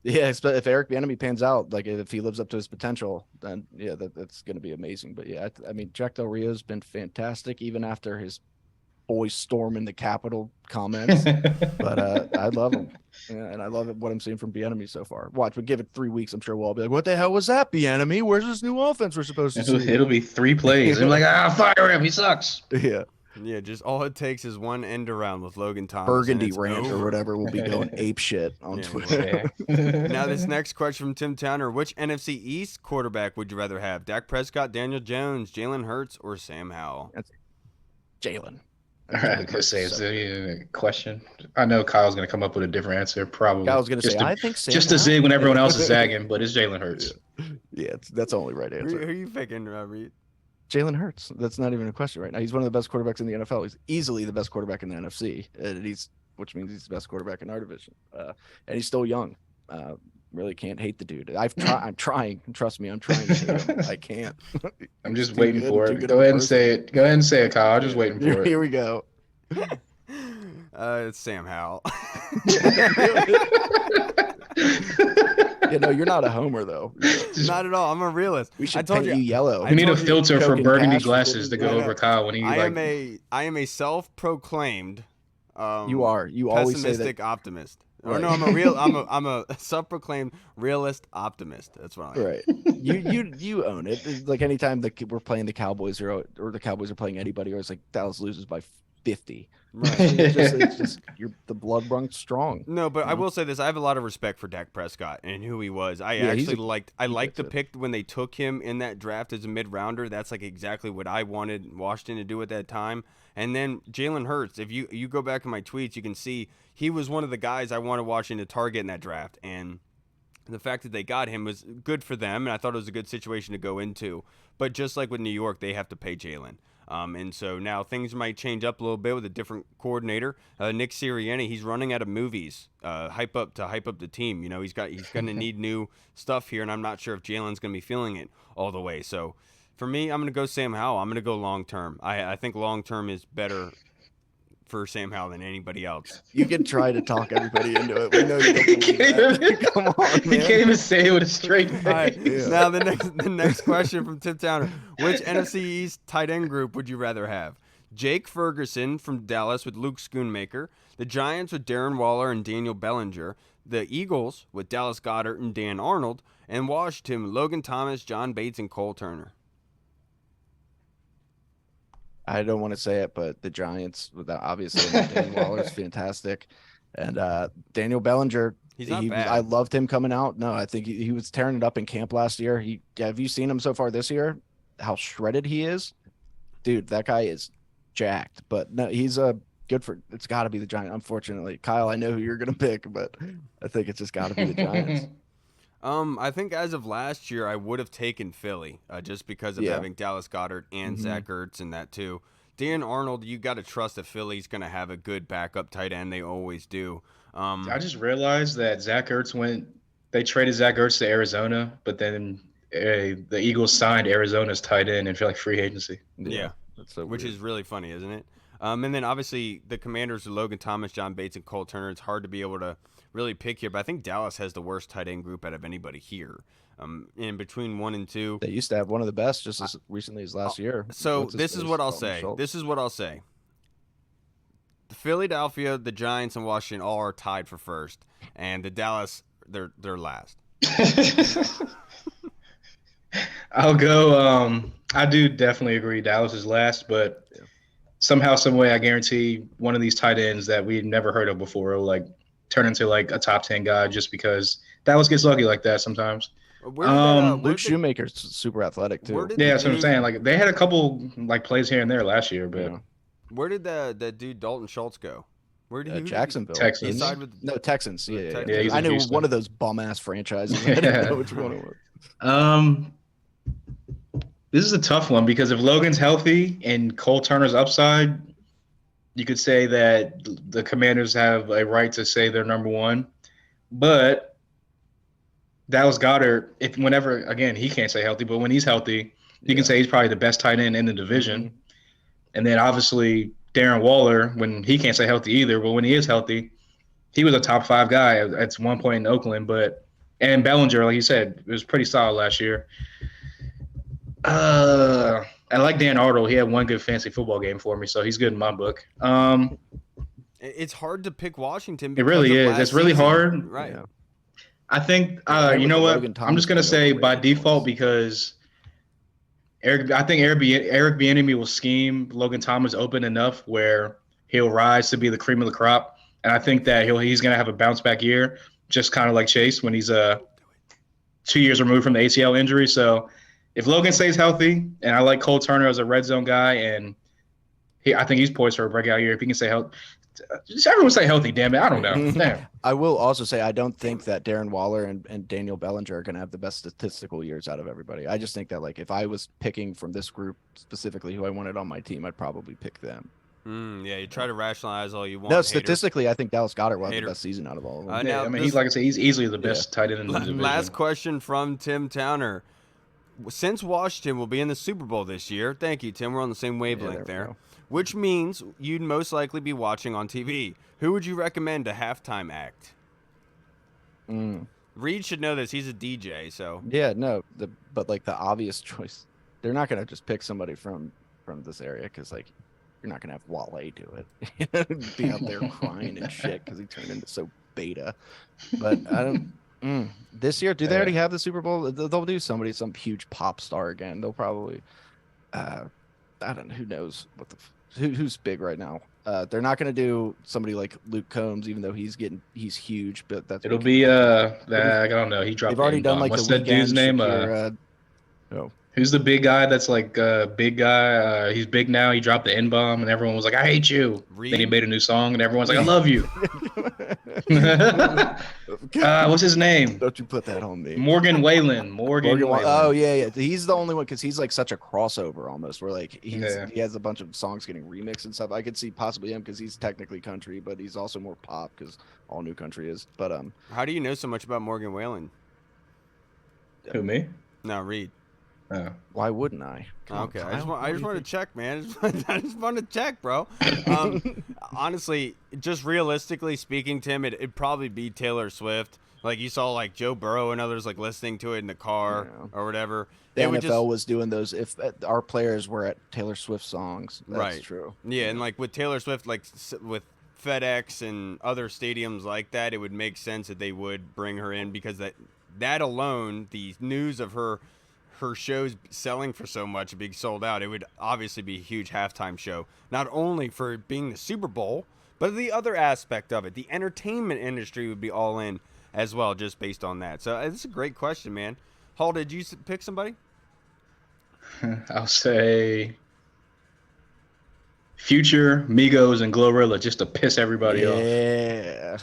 Yeah, if Eric Bieniemy pans out, like if he lives up to his potential, then yeah, that's going to be amazing. But yeah, I mean, Jack Del Rio's been fantastic, even after his boys storming the Capitol comments. But I love him, yeah, and I love what I'm seeing from Bieniemy so far. Watch, we give it 3 weeks. I'm sure we'll all be like, "What the hell was that, Bieniemy? Where's this new offense we're supposed to see?" It'll be 3 plays. I'm like, fire him. He sucks. Yeah. Yeah, just all it takes is one end around with Logan Thomas. Burgundy rant or whatever will be going ape shit on Twitter. Now, this next question from Tim Towner: which NFC East quarterback would you rather have? Dak Prescott, Daniel Jones, Jalen Hurts, or Sam Howell? That's Jalen. All right, I was gonna say, is there a question? I know Kyle's gonna come up with a different answer, probably. Kyle's gonna say, I think Sam just to zig when everyone else is zagging, but it's Jalen Hurts. Yeah, that's the only right answer. Who are you picking, Reed? Jalen Hurts. That's not even a question right now. He's one of the best quarterbacks in the NFL. He's easily the best quarterback in the NFC, which means he's the best quarterback in our division. And he's still young. Really can't hate the dude. I'm trying. Trust me, I'm trying to hate him. I can't. I'm just waiting for it. Go ahead and say it. Go ahead and say it, Kyle. I'm just waiting for it. Here we go. It's Sam Howell. Yeah, no, you're not a homer though. Not at all. I'm a realist. We should paint you yellow. We need a filter for Burgundy glasses to go over Kyle when he. I am a self-proclaimed. You are. You always say that. Pessimistic optimist. Right. Or no, I'm a self-proclaimed realist optimist. That's what I am. Right. You own it. It's like anytime we're playing the Cowboys or the Cowboys are playing anybody, or it's like Dallas loses by 50. Right. It's just the blood runs strong. No, but I will say this: I have a lot of respect for Dak Prescott and who he was. I liked the pick when they took him in that draft as a mid-rounder. That's like exactly what I wanted Washington to do at that time. And then Jalen Hurts, if you go back in my tweets, you can see he was one of the guys I wanted Washington to target in that draft. And the fact that they got him was good for them, and I thought it was a good situation to go into. But just like with New York, they have to pay Jalen. And so now things might change up a little bit with a different coordinator. Nick Sirianni, he's running out of movies, hype up the team. You know, he's going to need new stuff here, and I'm not sure if Jalen's going to be feeling it all the way. So for me, I'm going to go Sam Howell. I'm going to go long term. I think long term is better for Sam Howell than anybody else. You can try to talk everybody into it. We know you don't believe that. Come on, man. He can't even say it with a straight face. Right. Yeah. Now the next question from Tim Towner: which NFC East tight end group would you rather have? Jake Ferguson from Dallas with Luke Schoonmaker, the Giants with Darren Waller and Daniel Bellinger, the Eagles with Dallas Goedert and Dan Arnold, and Washington with Logan Thomas, John Bates, and Cole Turner. I don't want to say it, but the Giants, without obviously Dan Waller is fantastic, and Daniel Bellinger. He's not bad. I loved him coming out. No, I think he was tearing it up in camp last year. Have you seen him so far this year? How shredded he is, dude. That guy is jacked. But no, he's good for. It's got to be the Giants. Unfortunately, Kyle, I know who you're gonna pick, but I think it's just got to be the Giants. I think as of last year, I would have taken Philly just because of having Dallas Goedert and Zach Ertz and that too. Dan Arnold, you got to trust that Philly's going to have a good backup tight end. They always do. I just realized that Zach Ertz they traded Zach Ertz to Arizona, but then the Eagles signed Arizona's tight end and feel like free agency. Yeah. That's so which is really funny, isn't it? And then obviously the Commanders are Logan Thomas, John Bates, and Cole Turner. It's hard to be able to really pick here, but I think Dallas has the worst tight end group out of anybody here. In between 1 and 2, they used to have one of the best just as recently as last year. So this is what I'll say. The Philadelphia, the Giants, and Washington all are tied for first, and the Dallas they're last. I'll go. I do definitely agree. Dallas is last, but somehow, some way, I guarantee one of these tight ends that we've never heard of before will like turn into like a top 10 guy just because Dallas gets lucky like that sometimes. Luke Shoemaker's super athletic too. Yeah, that's what I'm saying. Like they had a couple like plays here and there last year, but where did that dude Dalton Schultz go? Where did he? Jacksonville. Texans. Texans. Yeah. Texans. I knew one of those bum ass franchises. I didn't know which one it was. This is a tough one because if Logan's healthy and Cole Turner's upside, you could say that the Commanders have a right to say they're number one. But Dallas Goedert, again, he can't stay healthy, but when he's healthy, you can say he's probably the best tight end in the division. Mm-hmm. And then obviously Darren Waller, when he can't stay healthy either, but when he is healthy, he was a top 5 guy at one point in Oakland. But And Bellinger, like you said, was pretty solid last year. I like Dan Arnold. He had one good fantasy football game for me, so he's good in my book. It's hard to pick Washington. It really is. It's really hard. Right. Yeah. I think you know what? I'm just gonna say by default because Eric Bieniemy will scheme Logan Thomas open enough where he'll rise to be the cream of the crop, and I think that he's gonna have a bounce back year, just kind of like Chase when he's 2 years removed from the ACL injury. So if Logan stays healthy, and I like Cole Turner as a red zone guy, and I think he's poised for a breakout year if he can stay healthy. Just everyone say healthy, damn it. I don't know. Damn. I will also say I don't think that Darren Waller and Daniel Bellinger are going to have the best statistical years out of everybody. I just think that, like, if I was picking from this group specifically who I wanted on my team, I'd probably pick them. Yeah, you try to rationalize all you want. No, statistically, I think Dallas Goedert will have the best season out of all of them. Yeah, I mean, he's like I say, he's easily the best tight end in the division. Last question from Tim Towner. Since Washington will be in the Super Bowl this year, thank you, Tim. We're on the same wavelength there. Which means you'd most likely be watching on TV. Who would you recommend a halftime act? Reed should know this. He's a DJ, so. Yeah, no, but like the obvious choice, they're not gonna just pick somebody from this area because like you're not gonna have Wale do it. Be out there crying and shit because he turned into so beta. But I don't. This year, do they already have the Super Bowl? They'll do some huge pop star again. They'll probably. I don't know. Who knows who's big right now? They're not going to do somebody like Luke Combs, even though he's huge. But it'll be I don't know. He dropped. They've already done like what's the that dude's name? Who's the big guy? That's like big guy. He's big now. He dropped the N-bomb, and everyone was like, "I hate you." Reed? Then he made a new song, and everyone's like, "I love you." What's his name? Don't you put that on me? Morgan Whalen. Oh yeah. He's the only one because he's like such a crossover almost. Where like he has a bunch of songs getting remixed and stuff. I could see possibly him because he's technically country, but he's also more pop because all new country is. But how do you know so much about Morgan Whalen? Who, me? No, Reed. Oh. Why wouldn't I? Okay, I just want to check, man. I just want to check, bro. Honestly, just realistically speaking, Tim, it'd probably be Taylor Swift. Like you saw, like Joe Burrow and others like listening to it in the car or whatever. The NFL was doing those. If our players were at Taylor Swift songs, that's true. Yeah, and like with Taylor Swift, like with FedEx and other stadiums like that, it would make sense that they would bring her in because that alone, the news of her shows selling for so much, being sold out, it would obviously be a huge halftime show, not only for being the Super Bowl, but the other aspect of it. The entertainment industry would be all in as well, just based on that. So this is a great question, man. Hall, did you pick somebody? I'll say Future, Migos, and Glorilla just to piss everybody off. Yeah.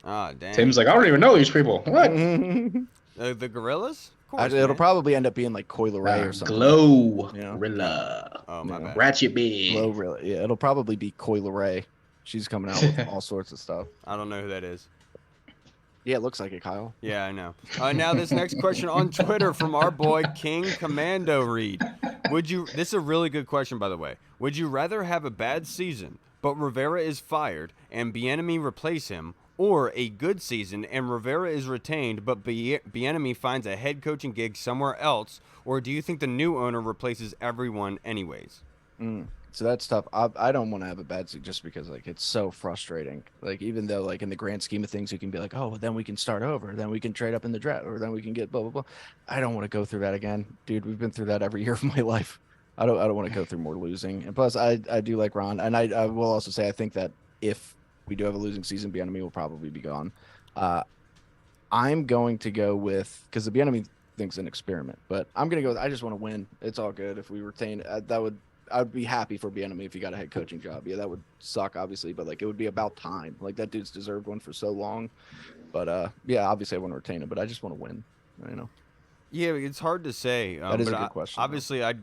Ah, damn. Tim's like, I don't even know these people. What? The Gorillas? It'll probably end up being like Coi Leray or something. Glorilla. Oh, my bad. Ratchet B. Glorilla. Yeah, it'll probably be Coi Leray. She's coming out with all sorts of stuff. I don't know who that is. Yeah, it looks like it, Kyle. Yeah, I know. Now this next question on Twitter from our boy King Commando Reed. This is a really good question, by the way. Would you rather have a bad season, but Rivera is fired and Bieniemy replace him, or a good season and Rivera is retained, but Bieniemy finds a head coaching gig somewhere else? Or do you think the new owner replaces everyone anyways? So that's tough. I don't want to have a bad season just because like it's so frustrating. Like even though like in the grand scheme of things, you can be like, oh, well, then we can start over, then we can trade up in the draft, or then we can get blah blah blah. I don't want to go through that again, dude. We've been through that every year of my life. I don't want to go through more losing. And plus, I do like Ron, and I will also say I think that if we do have a losing season, Bieniemy will probably be gone. I'm going to go with, because the Bieniemy thing's an experiment, but I'm going to go with, I just want to win. It's all good. If we retain, I would be happy for Bieniemy if he got a head coaching job. Yeah, that would suck, obviously, but like it would be about time. Like that dude's deserved one for so long. But yeah, obviously I want to retain him, but I just want to win. You know. Yeah, it's hard to say. That is a good question. Obviously, I'd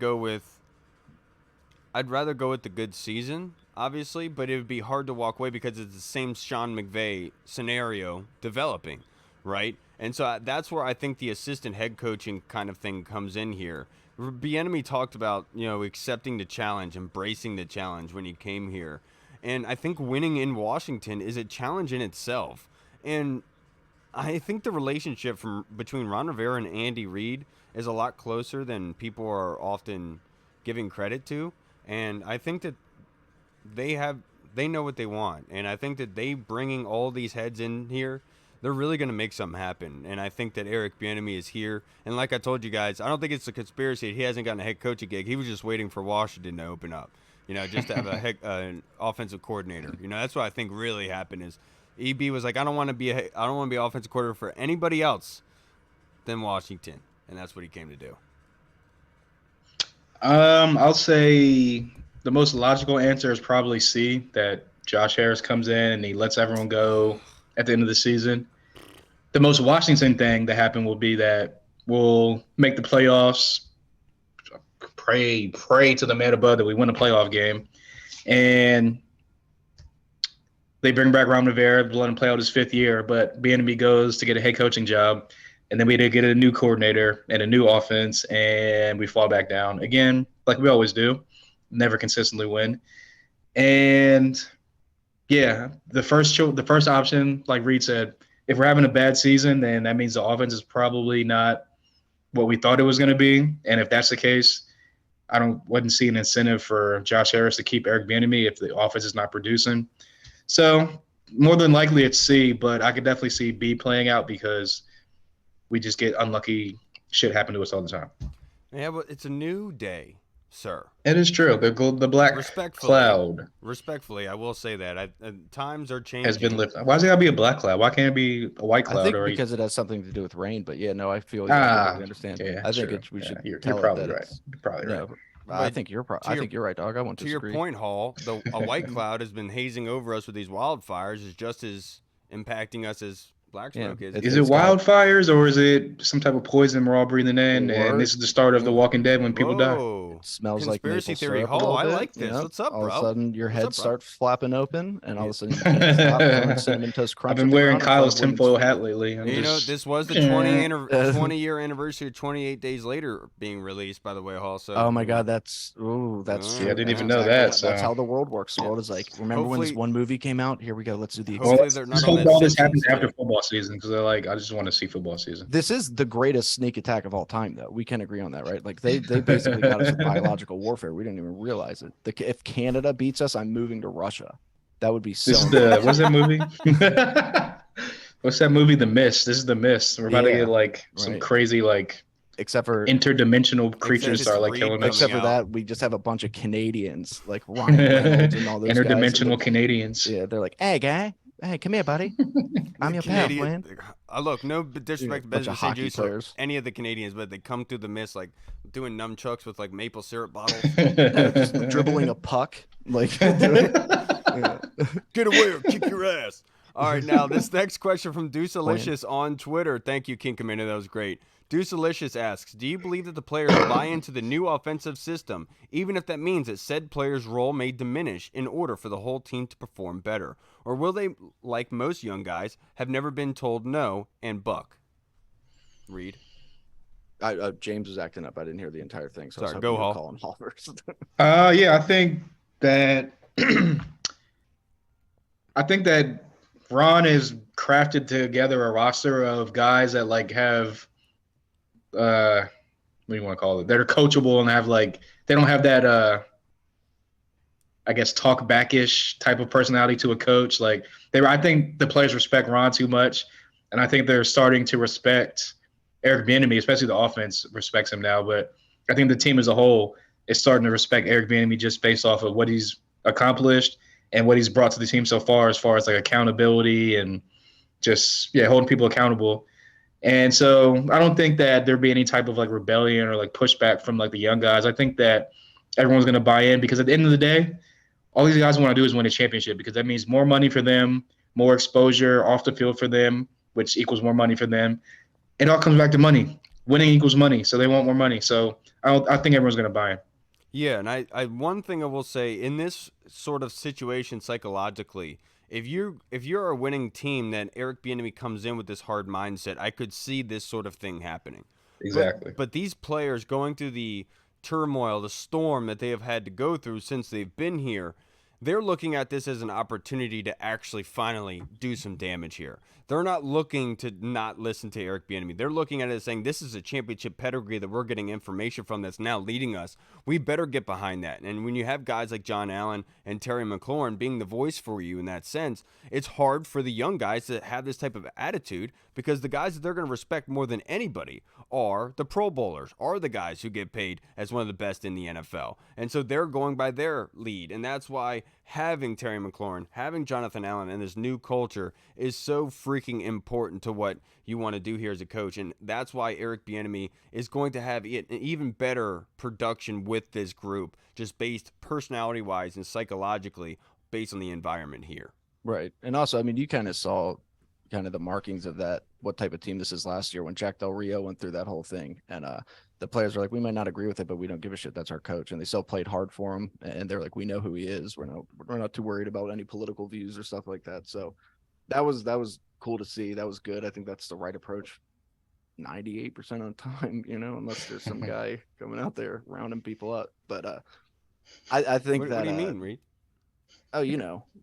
rather go with the good season, obviously, but it would be hard to walk away because it's the same Sean McVay scenario developing, right? And so that's where I think the assistant head coaching kind of thing comes in here. Bieniemy talked about, accepting the challenge, embracing the challenge when he came here. And I think winning in Washington is a challenge in itself. And I think the relationship between Ron Rivera and Andy Reid is a lot closer than people are often giving credit to, and I think that they know what they want, and I think that they bringing all these heads in here, they're really going to make something happen. And I think that Eric Bieniemy is here, and like I told you guys, I don't think it's a conspiracy. He hasn't gotten a head coaching gig. He was just waiting for Washington to open up, just to have an offensive coordinator. That's what I think really happened is EB was like, I don't want to be offensive coordinator for anybody else than Washington, and that's what he came to do. I'll say the most logical answer is probably C, that Josh Harris comes in and he lets everyone go at the end of the season. The most Washington thing that happened will be that we'll make the playoffs, pray to the man above that we win a playoff game, and they bring back Ron Rivera, let him play out his 5th year, but Bieniemy goes to get a head coaching job, and then we get a new coordinator and a new offense, and we fall back down again, like we always do, never consistently win. And yeah, the first option, like Reed said, if we're having a bad season, then that means the offense is probably not what we thought it was going to be. And if that's the case, wouldn't see an incentive for Josh Harris to keep Eric Bieniemy if the offense is not producing. So more than likely it's C, but I could definitely see B playing out because we just get unlucky shit happen to us all the time. Yeah, but it's a new day, sir. It is true. The black cloud. Respectfully, I will say that times are changing. Has been lifted. Why does it gotta be a black cloud? Why can't it be a white cloud? I think because it has something to do with rain. But yeah, no, I feel I understand. Yeah, I think we should. You're probably right. You're probably right. I think you're right, dog. I won't disagree. To your point, Hall, a white cloud has been hazing over us with these wildfires is just as impacting us as black smoke is. Is it wildfires or is it some type of poison we're all breathing in? And this is the start of The Walking Dead when people die. It smells like conspiracy theory. Hall, I like this. What's up, bro? All of a sudden, your head starts flapping open, and all of a sudden, you can't stop cinnamon toast crunch. I've been wearing Kyle's tinfoil hat lately. This was the 20-year anniversary of 28 Days Later being released, by the way, Hall. So, oh my God, that's true. I didn't even know that. So. That's how the world works. The world is like, remember when this one movie came out? Here we go. Let's do the. All this happens after football season because they're like, I just want to see football season. This is the greatest sneak attack of all time, though. We can agree on that, right? Like they basically got us with biological warfare. We didn't even realize it. If Canada beats us, I'm moving to Russia. That would be so. What's that movie? What's that movie? The Mist. This is The Mist. We're about to get some crazy except for interdimensional creatures are killing us. Except for that, we just have a bunch of Canadians like Ryan Reynolds and all those interdimensional Canadians. Yeah, they're like, hey guy, hey, come here, buddy. I'm your pal, man. Look, no disrespect to Benjamin St. Juice or any of the Canadians, but they come through the mist doing nunchucks with maple syrup bottles, just dribbling a puck. Get away or kick your ass. All right, now this next question from Deucelicious on Twitter. Thank you, King Commander. That was great. Deucelicious asks, do you believe that the players buy into the new offensive system, even if that means that said player's role may diminish in order for the whole team to perform better? Or will they, like most young guys, have never been told no and buck? Reed? James was acting up. I didn't hear the entire thing. So sorry, go Hall. Calling Hall first. I think that Ron has crafted together a roster of guys that have what do you want to call it? They're coachable and have they don't have that I guess talk backish type of personality to a coach. I think the players respect Ron too much, and I think they're starting to respect Eric Bieniemy, especially the offense respects him now. But I think the team as a whole is starting to respect Eric Bieniemy just based off of what he's accomplished and what he's brought to the team so far as accountability and just holding people accountable. And so I don't think that there'd be any type of rebellion or pushback from the young guys. I think that everyone's going to buy in because at the end of the day, all these guys want to do is win a championship because that means more money for them, more exposure off the field for them, which equals more money for them. It all comes back to money. Winning equals money, so they want more money. So I think everyone's going to buy in. Yeah, and I one thing I will say in this sort of situation psychologically, if you're a winning team, then Eric Bieniemy comes in with this hard mindset. I could see this sort of thing happening. Exactly. But these players going through the turmoil, the storm that they have had to go through since they've been here, they're looking at this as an opportunity to actually finally do some damage here. They're not looking to not listen to Eric Bieniemy. They're looking at it as saying, this is a championship pedigree that we're getting information from that's now leading us. We better get behind that. And when you have guys like John Allen and Terry McLaurin being the voice for you in that sense, it's hard for the young guys to have this type of attitude, because the guys that they're going to respect more than anybody are the Pro Bowlers, are the guys who get paid as one of the best in the NFL. And so they're going by their lead. And that's why having Terry McLaurin, having Jonathan Allen, and this new culture is so freaking important to what you want to do here as a coach. And that's why Eric Bieniemy is going to have an even better production with this group, just based personality-wise and psychologically based on the environment here. Right. And also, I mean, you kind of saw kind of the markings of that, what type of team this is last year when Jack Del Rio went through that whole thing. And the players were like, we might not agree with it, but we don't give a shit. That's our coach. And they still played hard for him. And they're like, we know who he is. We're not too worried about any political views or stuff like that. So that was cool to see. That was good. I think that's the right approach 98% of the time, unless there's some guy coming out there rounding people up. But I think what that. What do you mean, Reed? Oh,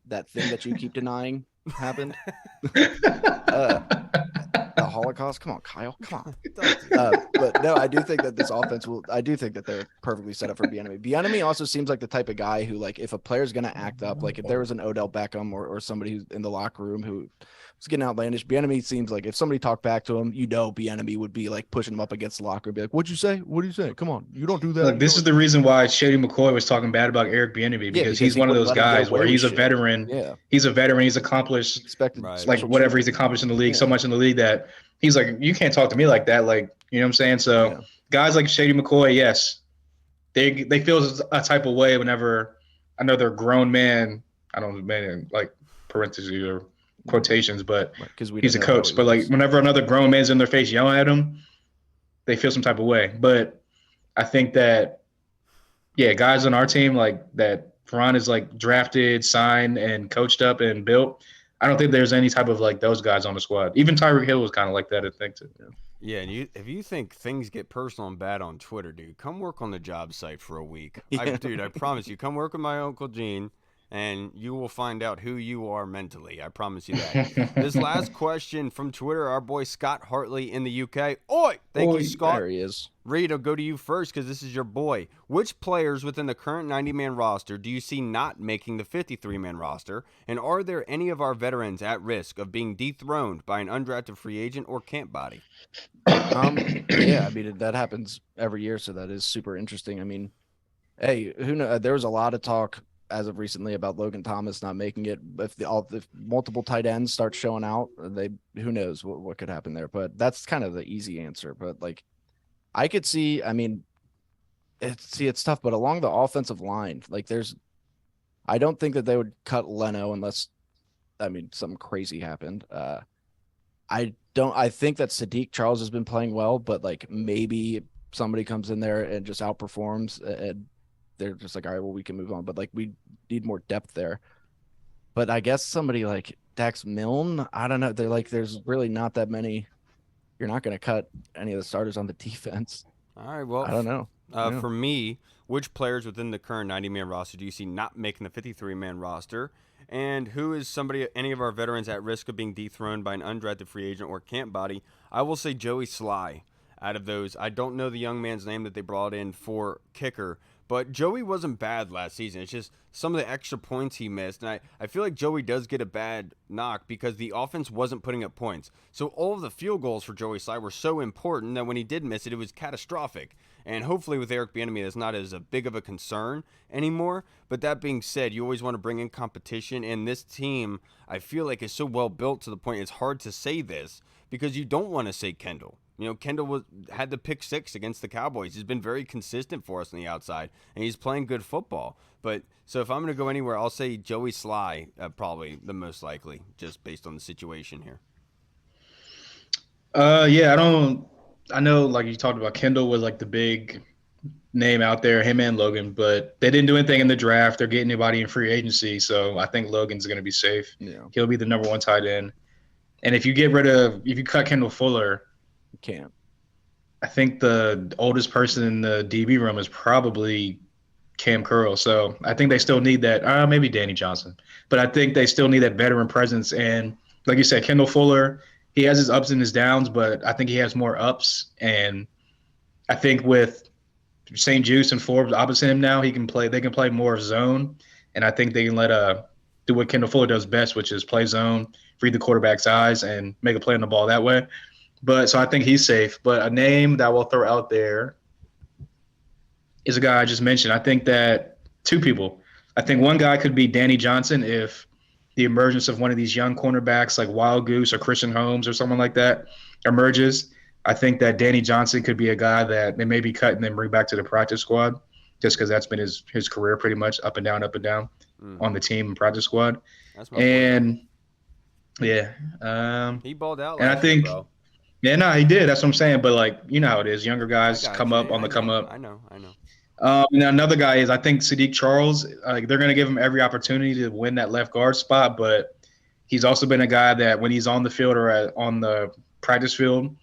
that thing that you keep denying happened. The Holocaust. Come on, Kyle. Come on. But no, I do think that this offense I do think that they're perfectly set up for Bieniemy. Bieniemy also seems like the type of guy who, like, if a player's going to act up, like if there was an Odell Beckham or somebody who's in the locker room who was getting outlandish, Bieniemy seems like if somebody talked back to him, Bieniemy would be like pushing him up against the locker and be like, "What'd you say? What do you say? Come on, you don't do that." Look, this is the reason why Shady McCoy was talking bad about Eric Bieniemy, because he's one of those guys where he's a veteran. Yeah, he's a veteran. He's accomplished, like whatever he's accomplished in the league, so much in the league that he's like, you can't talk to me like that. Like, you know what I'm saying? So guys like Shady McCoy, yes, they feel a type of way whenever another grown man, I don't know, man in like parentheses or quotations, but he's a coach. But like whenever another grown man's in their face yelling at him, they feel some type of way. But I think that, guys on our team like that, Ferran is like drafted, signed, and coached up and built. I don't think there's any type of like those guys on the squad. Even Tyreek Hill was kind of like that, I think, too. Yeah, and if you think things get personal and bad on Twitter, dude, come work on the job site for a week. Dude, I promise you, come work with my Uncle Gene, and you will find out who you are mentally. I promise you that. This last question from Twitter, our boy Scott Hartley in the UK. Oi! Thank you, Scott. There he is. Reed, I'll go to you first because this is your boy. Which players within the current 90-man roster do you see not making the 53-man roster? And are there any of our veterans at risk of being dethroned by an undrafted free agent or camp body? Yeah, I mean, that happens every year, so that is super interesting. I mean, hey, who knows? There was a lot of talk as of recently about Logan Thomas not making it. If multiple tight ends start showing out, who knows what could happen there? But that's kind of the easy answer. But like, I could see. I mean, it's tough. But along the offensive line, like I don't think that they would cut Leno unless, I mean, something crazy happened. I think that Sadiq Charles has been playing well, but like maybe somebody comes in there and just outperforms and they're just like, all right, well, we can move on. But like, we need more depth there. But I guess somebody like Dax Milne, I don't know. They're like, there's really not that many. You're not going to cut any of the starters on the defense. All right, well, I don't know. For me, which players within the current 90-man roster do you see not making the 53-man roster? And who is any of our veterans at risk of being dethroned by an undrafted free agent or camp body? I will say Joey Sly out of those. I don't know the young man's name that they brought in for kicker, but Joey wasn't bad last season. It's just some of the extra points he missed. And I feel like Joey does get a bad knock because the offense wasn't putting up points. So all of the field goals for Joey Sly were so important that when he did miss it, it was catastrophic. And hopefully with Eric Bieniemy, that's not as big of a concern anymore. But that being said, you always want to bring in competition. And this team, I feel like, is so well built to the point it's hard to say this because you don't want to say Kendall. You know, Kendall had the pick 6 against the Cowboys. He's been very consistent for us on the outside, and he's playing good football. But so if I'm going to go anywhere, I'll say Joey Sly, probably the most likely, just based on the situation here. I know, like you talked about, Kendall was like the big name out there, him and Logan, but they didn't do anything in the draft or get anybody in free agency. So I think Logan's going to be safe. Yeah. He'll be the number 1 tight end. And if you cut Kendall Fuller, you can't. I think the oldest person in the DB room is probably Cam Curl. So I think they still need that. Maybe Danny Johnson. But I think they still need that veteran presence. And like you said, Kendall Fuller, he has his ups and his downs, but I think he has more ups. And I think with St. Juice and Forbes opposite him now, they can play more zone. And I think they can do what Kendall Fuller does best, which is play zone, read the quarterback's eyes, and make a play on the ball that way. But so I think he's safe. But a name that we'll throw out there is a guy I just mentioned. I think that two people. I think one guy could be Danny Johnson if the emergence of one of these young cornerbacks like Wild Goose or Christian Holmes or someone like that emerges. I think that Danny Johnson could be a guy that they may be cut and then bring back to the practice squad just because that's been his career pretty much up and down on the team and practice squad. That's my point. He balled out and I think, year, bro. Yeah, no, he did. That's what I'm saying. But, like, you know how it is. Younger guys come up. I know. And another guy is, I think, Sadiq Charles. They're going to give him every opportunity to win that left guard spot, but he's also been a guy that when he's on the field or on the practice field,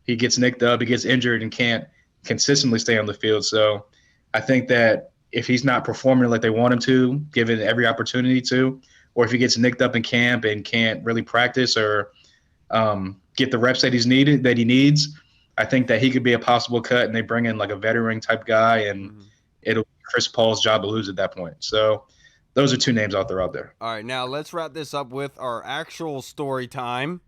he gets nicked up, he gets injured, and can't consistently stay on the field. So I think that if he's not performing like they want him to, given every opportunity to, or if he gets nicked up in camp and can't really practice or get the reps that he needs, I think that he could be a possible cut, and they bring in like a veteran type guy, and it'll be Chris Paul's job to lose at that point. So those are two names out there. All right, now let's wrap this up with our actual story time.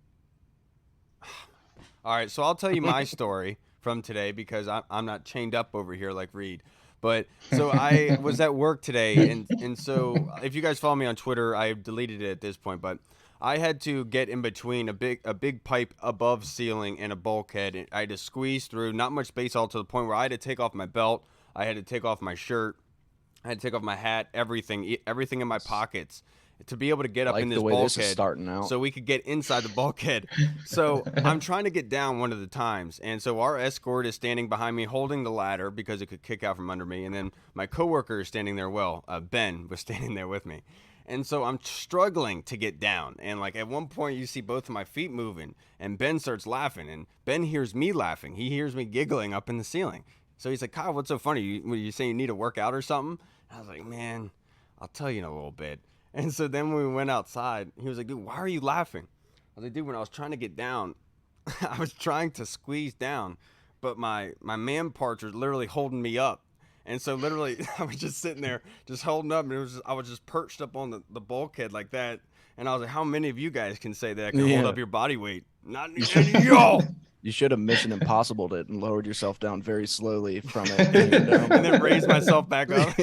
All right, so I'll tell you my story from today because I'm not chained up over here like Reed. But so I was at work today, and so if you guys follow me on Twitter, I've deleted it at this point, but I had to get in between a big pipe above ceiling and a bulkhead. I had to squeeze through, not much space, all to the point where I had to take off my belt, I had to take off my shirt, I had to take off my hat, everything in my pockets to be able to get up in this bulkhead so we could get inside the bulkhead. So I'm trying to get down one of the times. And so our escort is standing behind me holding the ladder because it could kick out from under me. And then my coworker is standing there. Ben was standing there with me. And so I'm struggling to get down. And like at one point you see both of my feet moving and Ben starts laughing and Ben hears me laughing. He hears me giggling up in the ceiling. So he's like, Kyle, what's so funny? You saying you need to work out or something? I was like, man, I'll tell you in a little bit. And so then when we went outside, he was like, dude, why are you laughing? I was like, dude, when I was trying to get down, I was trying to squeeze down, but my man parts are literally holding me up. And so literally I was just sitting there just holding up, and I was just perched up on the bulkhead like that. And I was like, how many of you guys can say that I can hold up your body weight? Not any of y'all. You should have Mission Impossibled it and lowered yourself down very slowly from it. And then raised myself back up.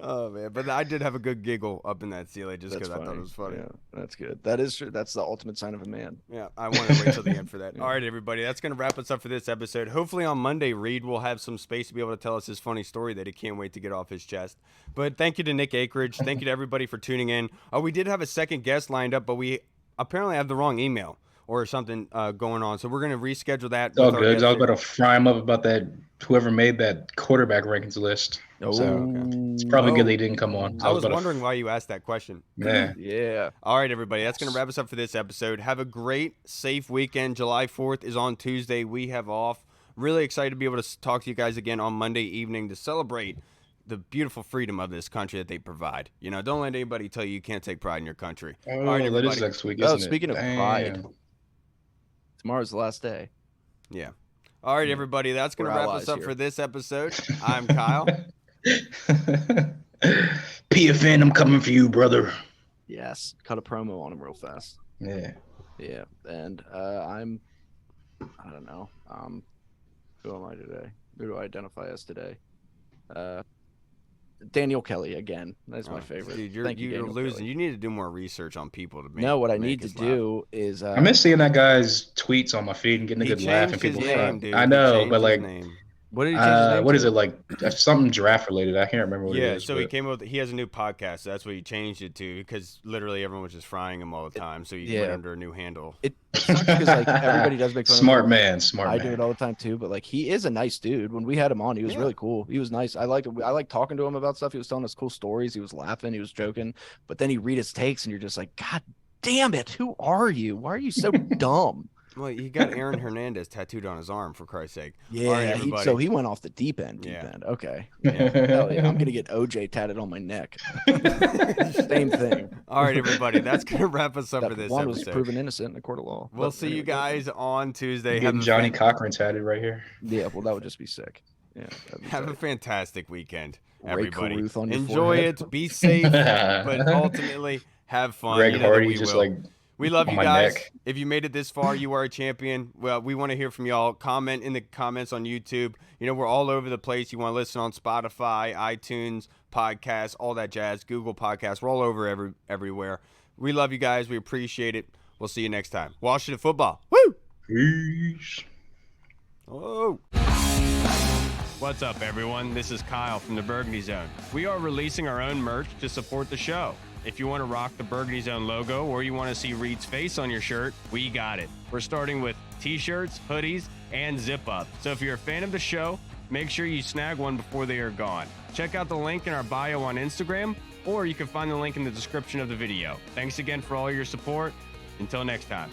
Oh man, but I did have a good giggle up in that ceiling just because I thought it was funny. Yeah, that's good. That is true. That's the ultimate sign of a man. Yeah, I want to wait till the end for that. All right, everybody, that's going to wrap us up for this episode. Hopefully on Monday, Reed will have some space to be able to tell us his funny story that he can't wait to get off his chest. But thank you to Nick Akridge. Thank you to everybody for tuning in. We did have a second guest lined up, but we apparently have the wrong email or something going on. So we're going to reschedule that. It's all good. I was about to fry him up about that, whoever made that quarterback rankings list. Oh, so okay. It's probably good they didn't come on. I was wondering why you asked that question. Yeah. All right, everybody. That's going to wrap us up for this episode. Have a great, safe weekend. July 4th is on Tuesday. We have off. Really excited to be able to talk to you guys again on Monday evening to celebrate the beautiful freedom of this country that they provide. You know, don't let anybody tell you can't take pride in your country. All right, everybody. That is next week, isn't it? Speaking of pride, tomorrow's the last day. Yeah. All right, everybody. That's going to wrap us up for this episode. I'm Kyle. PFN, I'm coming for you, brother. Yes. Cut a promo on him real fast. Yeah. And I don't know. Who am I today? Who do I identify as today? Daniel Kelly again. That's my favorite. Dude, you're losing. Kelly. You need to do more research on people to make. No, what I need to do is. I miss seeing that guy's tweets on my feed and getting a good laugh and people. I know, but like. What did he change his name what to? is it like? Something draft related. I can't remember what it is. So he came up. He has a new podcast. So that's what he changed it to because literally everyone was just frying him all the time. So he went under a new handle. It sucks because like everybody does make fun smart of him. Man. I do it all the time too. But like he is a nice dude. When we had him on, he was really cool. He was nice. I liked talking to him about stuff. He was telling us cool stories. He was laughing. He was joking. But then he read his takes, and you're just like, God damn it! Who are you? Why are you so dumb? Well, he got Aaron Hernandez tattooed on his arm, for Christ's sake. Yeah, right, so he went off the deep end. Okay. Yeah. Hell yeah, I'm gonna get OJ tatted on my neck. Same thing. All right, everybody, that's gonna wrap us up for this one episode. was proven innocent in a court of law. We'll see you guys on Tuesday. Getting Johnny Cochran tatted right here. Yeah, well, that would just be sick. Yeah. Have a fantastic weekend, Ray everybody. Caruth on your Enjoy forehead. it. Be safe, but ultimately have fun. Greg Hardy just will. like We love on you my guys. neck. If you made it this far, you are a champion. Well, we want to hear from y'all. Comment in the comments on YouTube. We're all over the place. You want to listen on Spotify, iTunes, podcasts, all that jazz, Google Podcasts. We're all over everywhere. We love you guys. We appreciate it. We'll see you next time. Washington football. Woo! Peace. Oh. What's up, everyone? This is Kyle from the Burgundy Zone. We are releasing our own merch to support the show. If you want to rock the Burgundy Zone logo or you want to see Reed's face on your shirt, we got it. We're starting with t-shirts, hoodies, and zip-up. So if you're a fan of the show, make sure you snag one before they are gone. Check out the link in our bio on Instagram, or you can find the link in the description of the video. Thanks again for all your support. Until next time.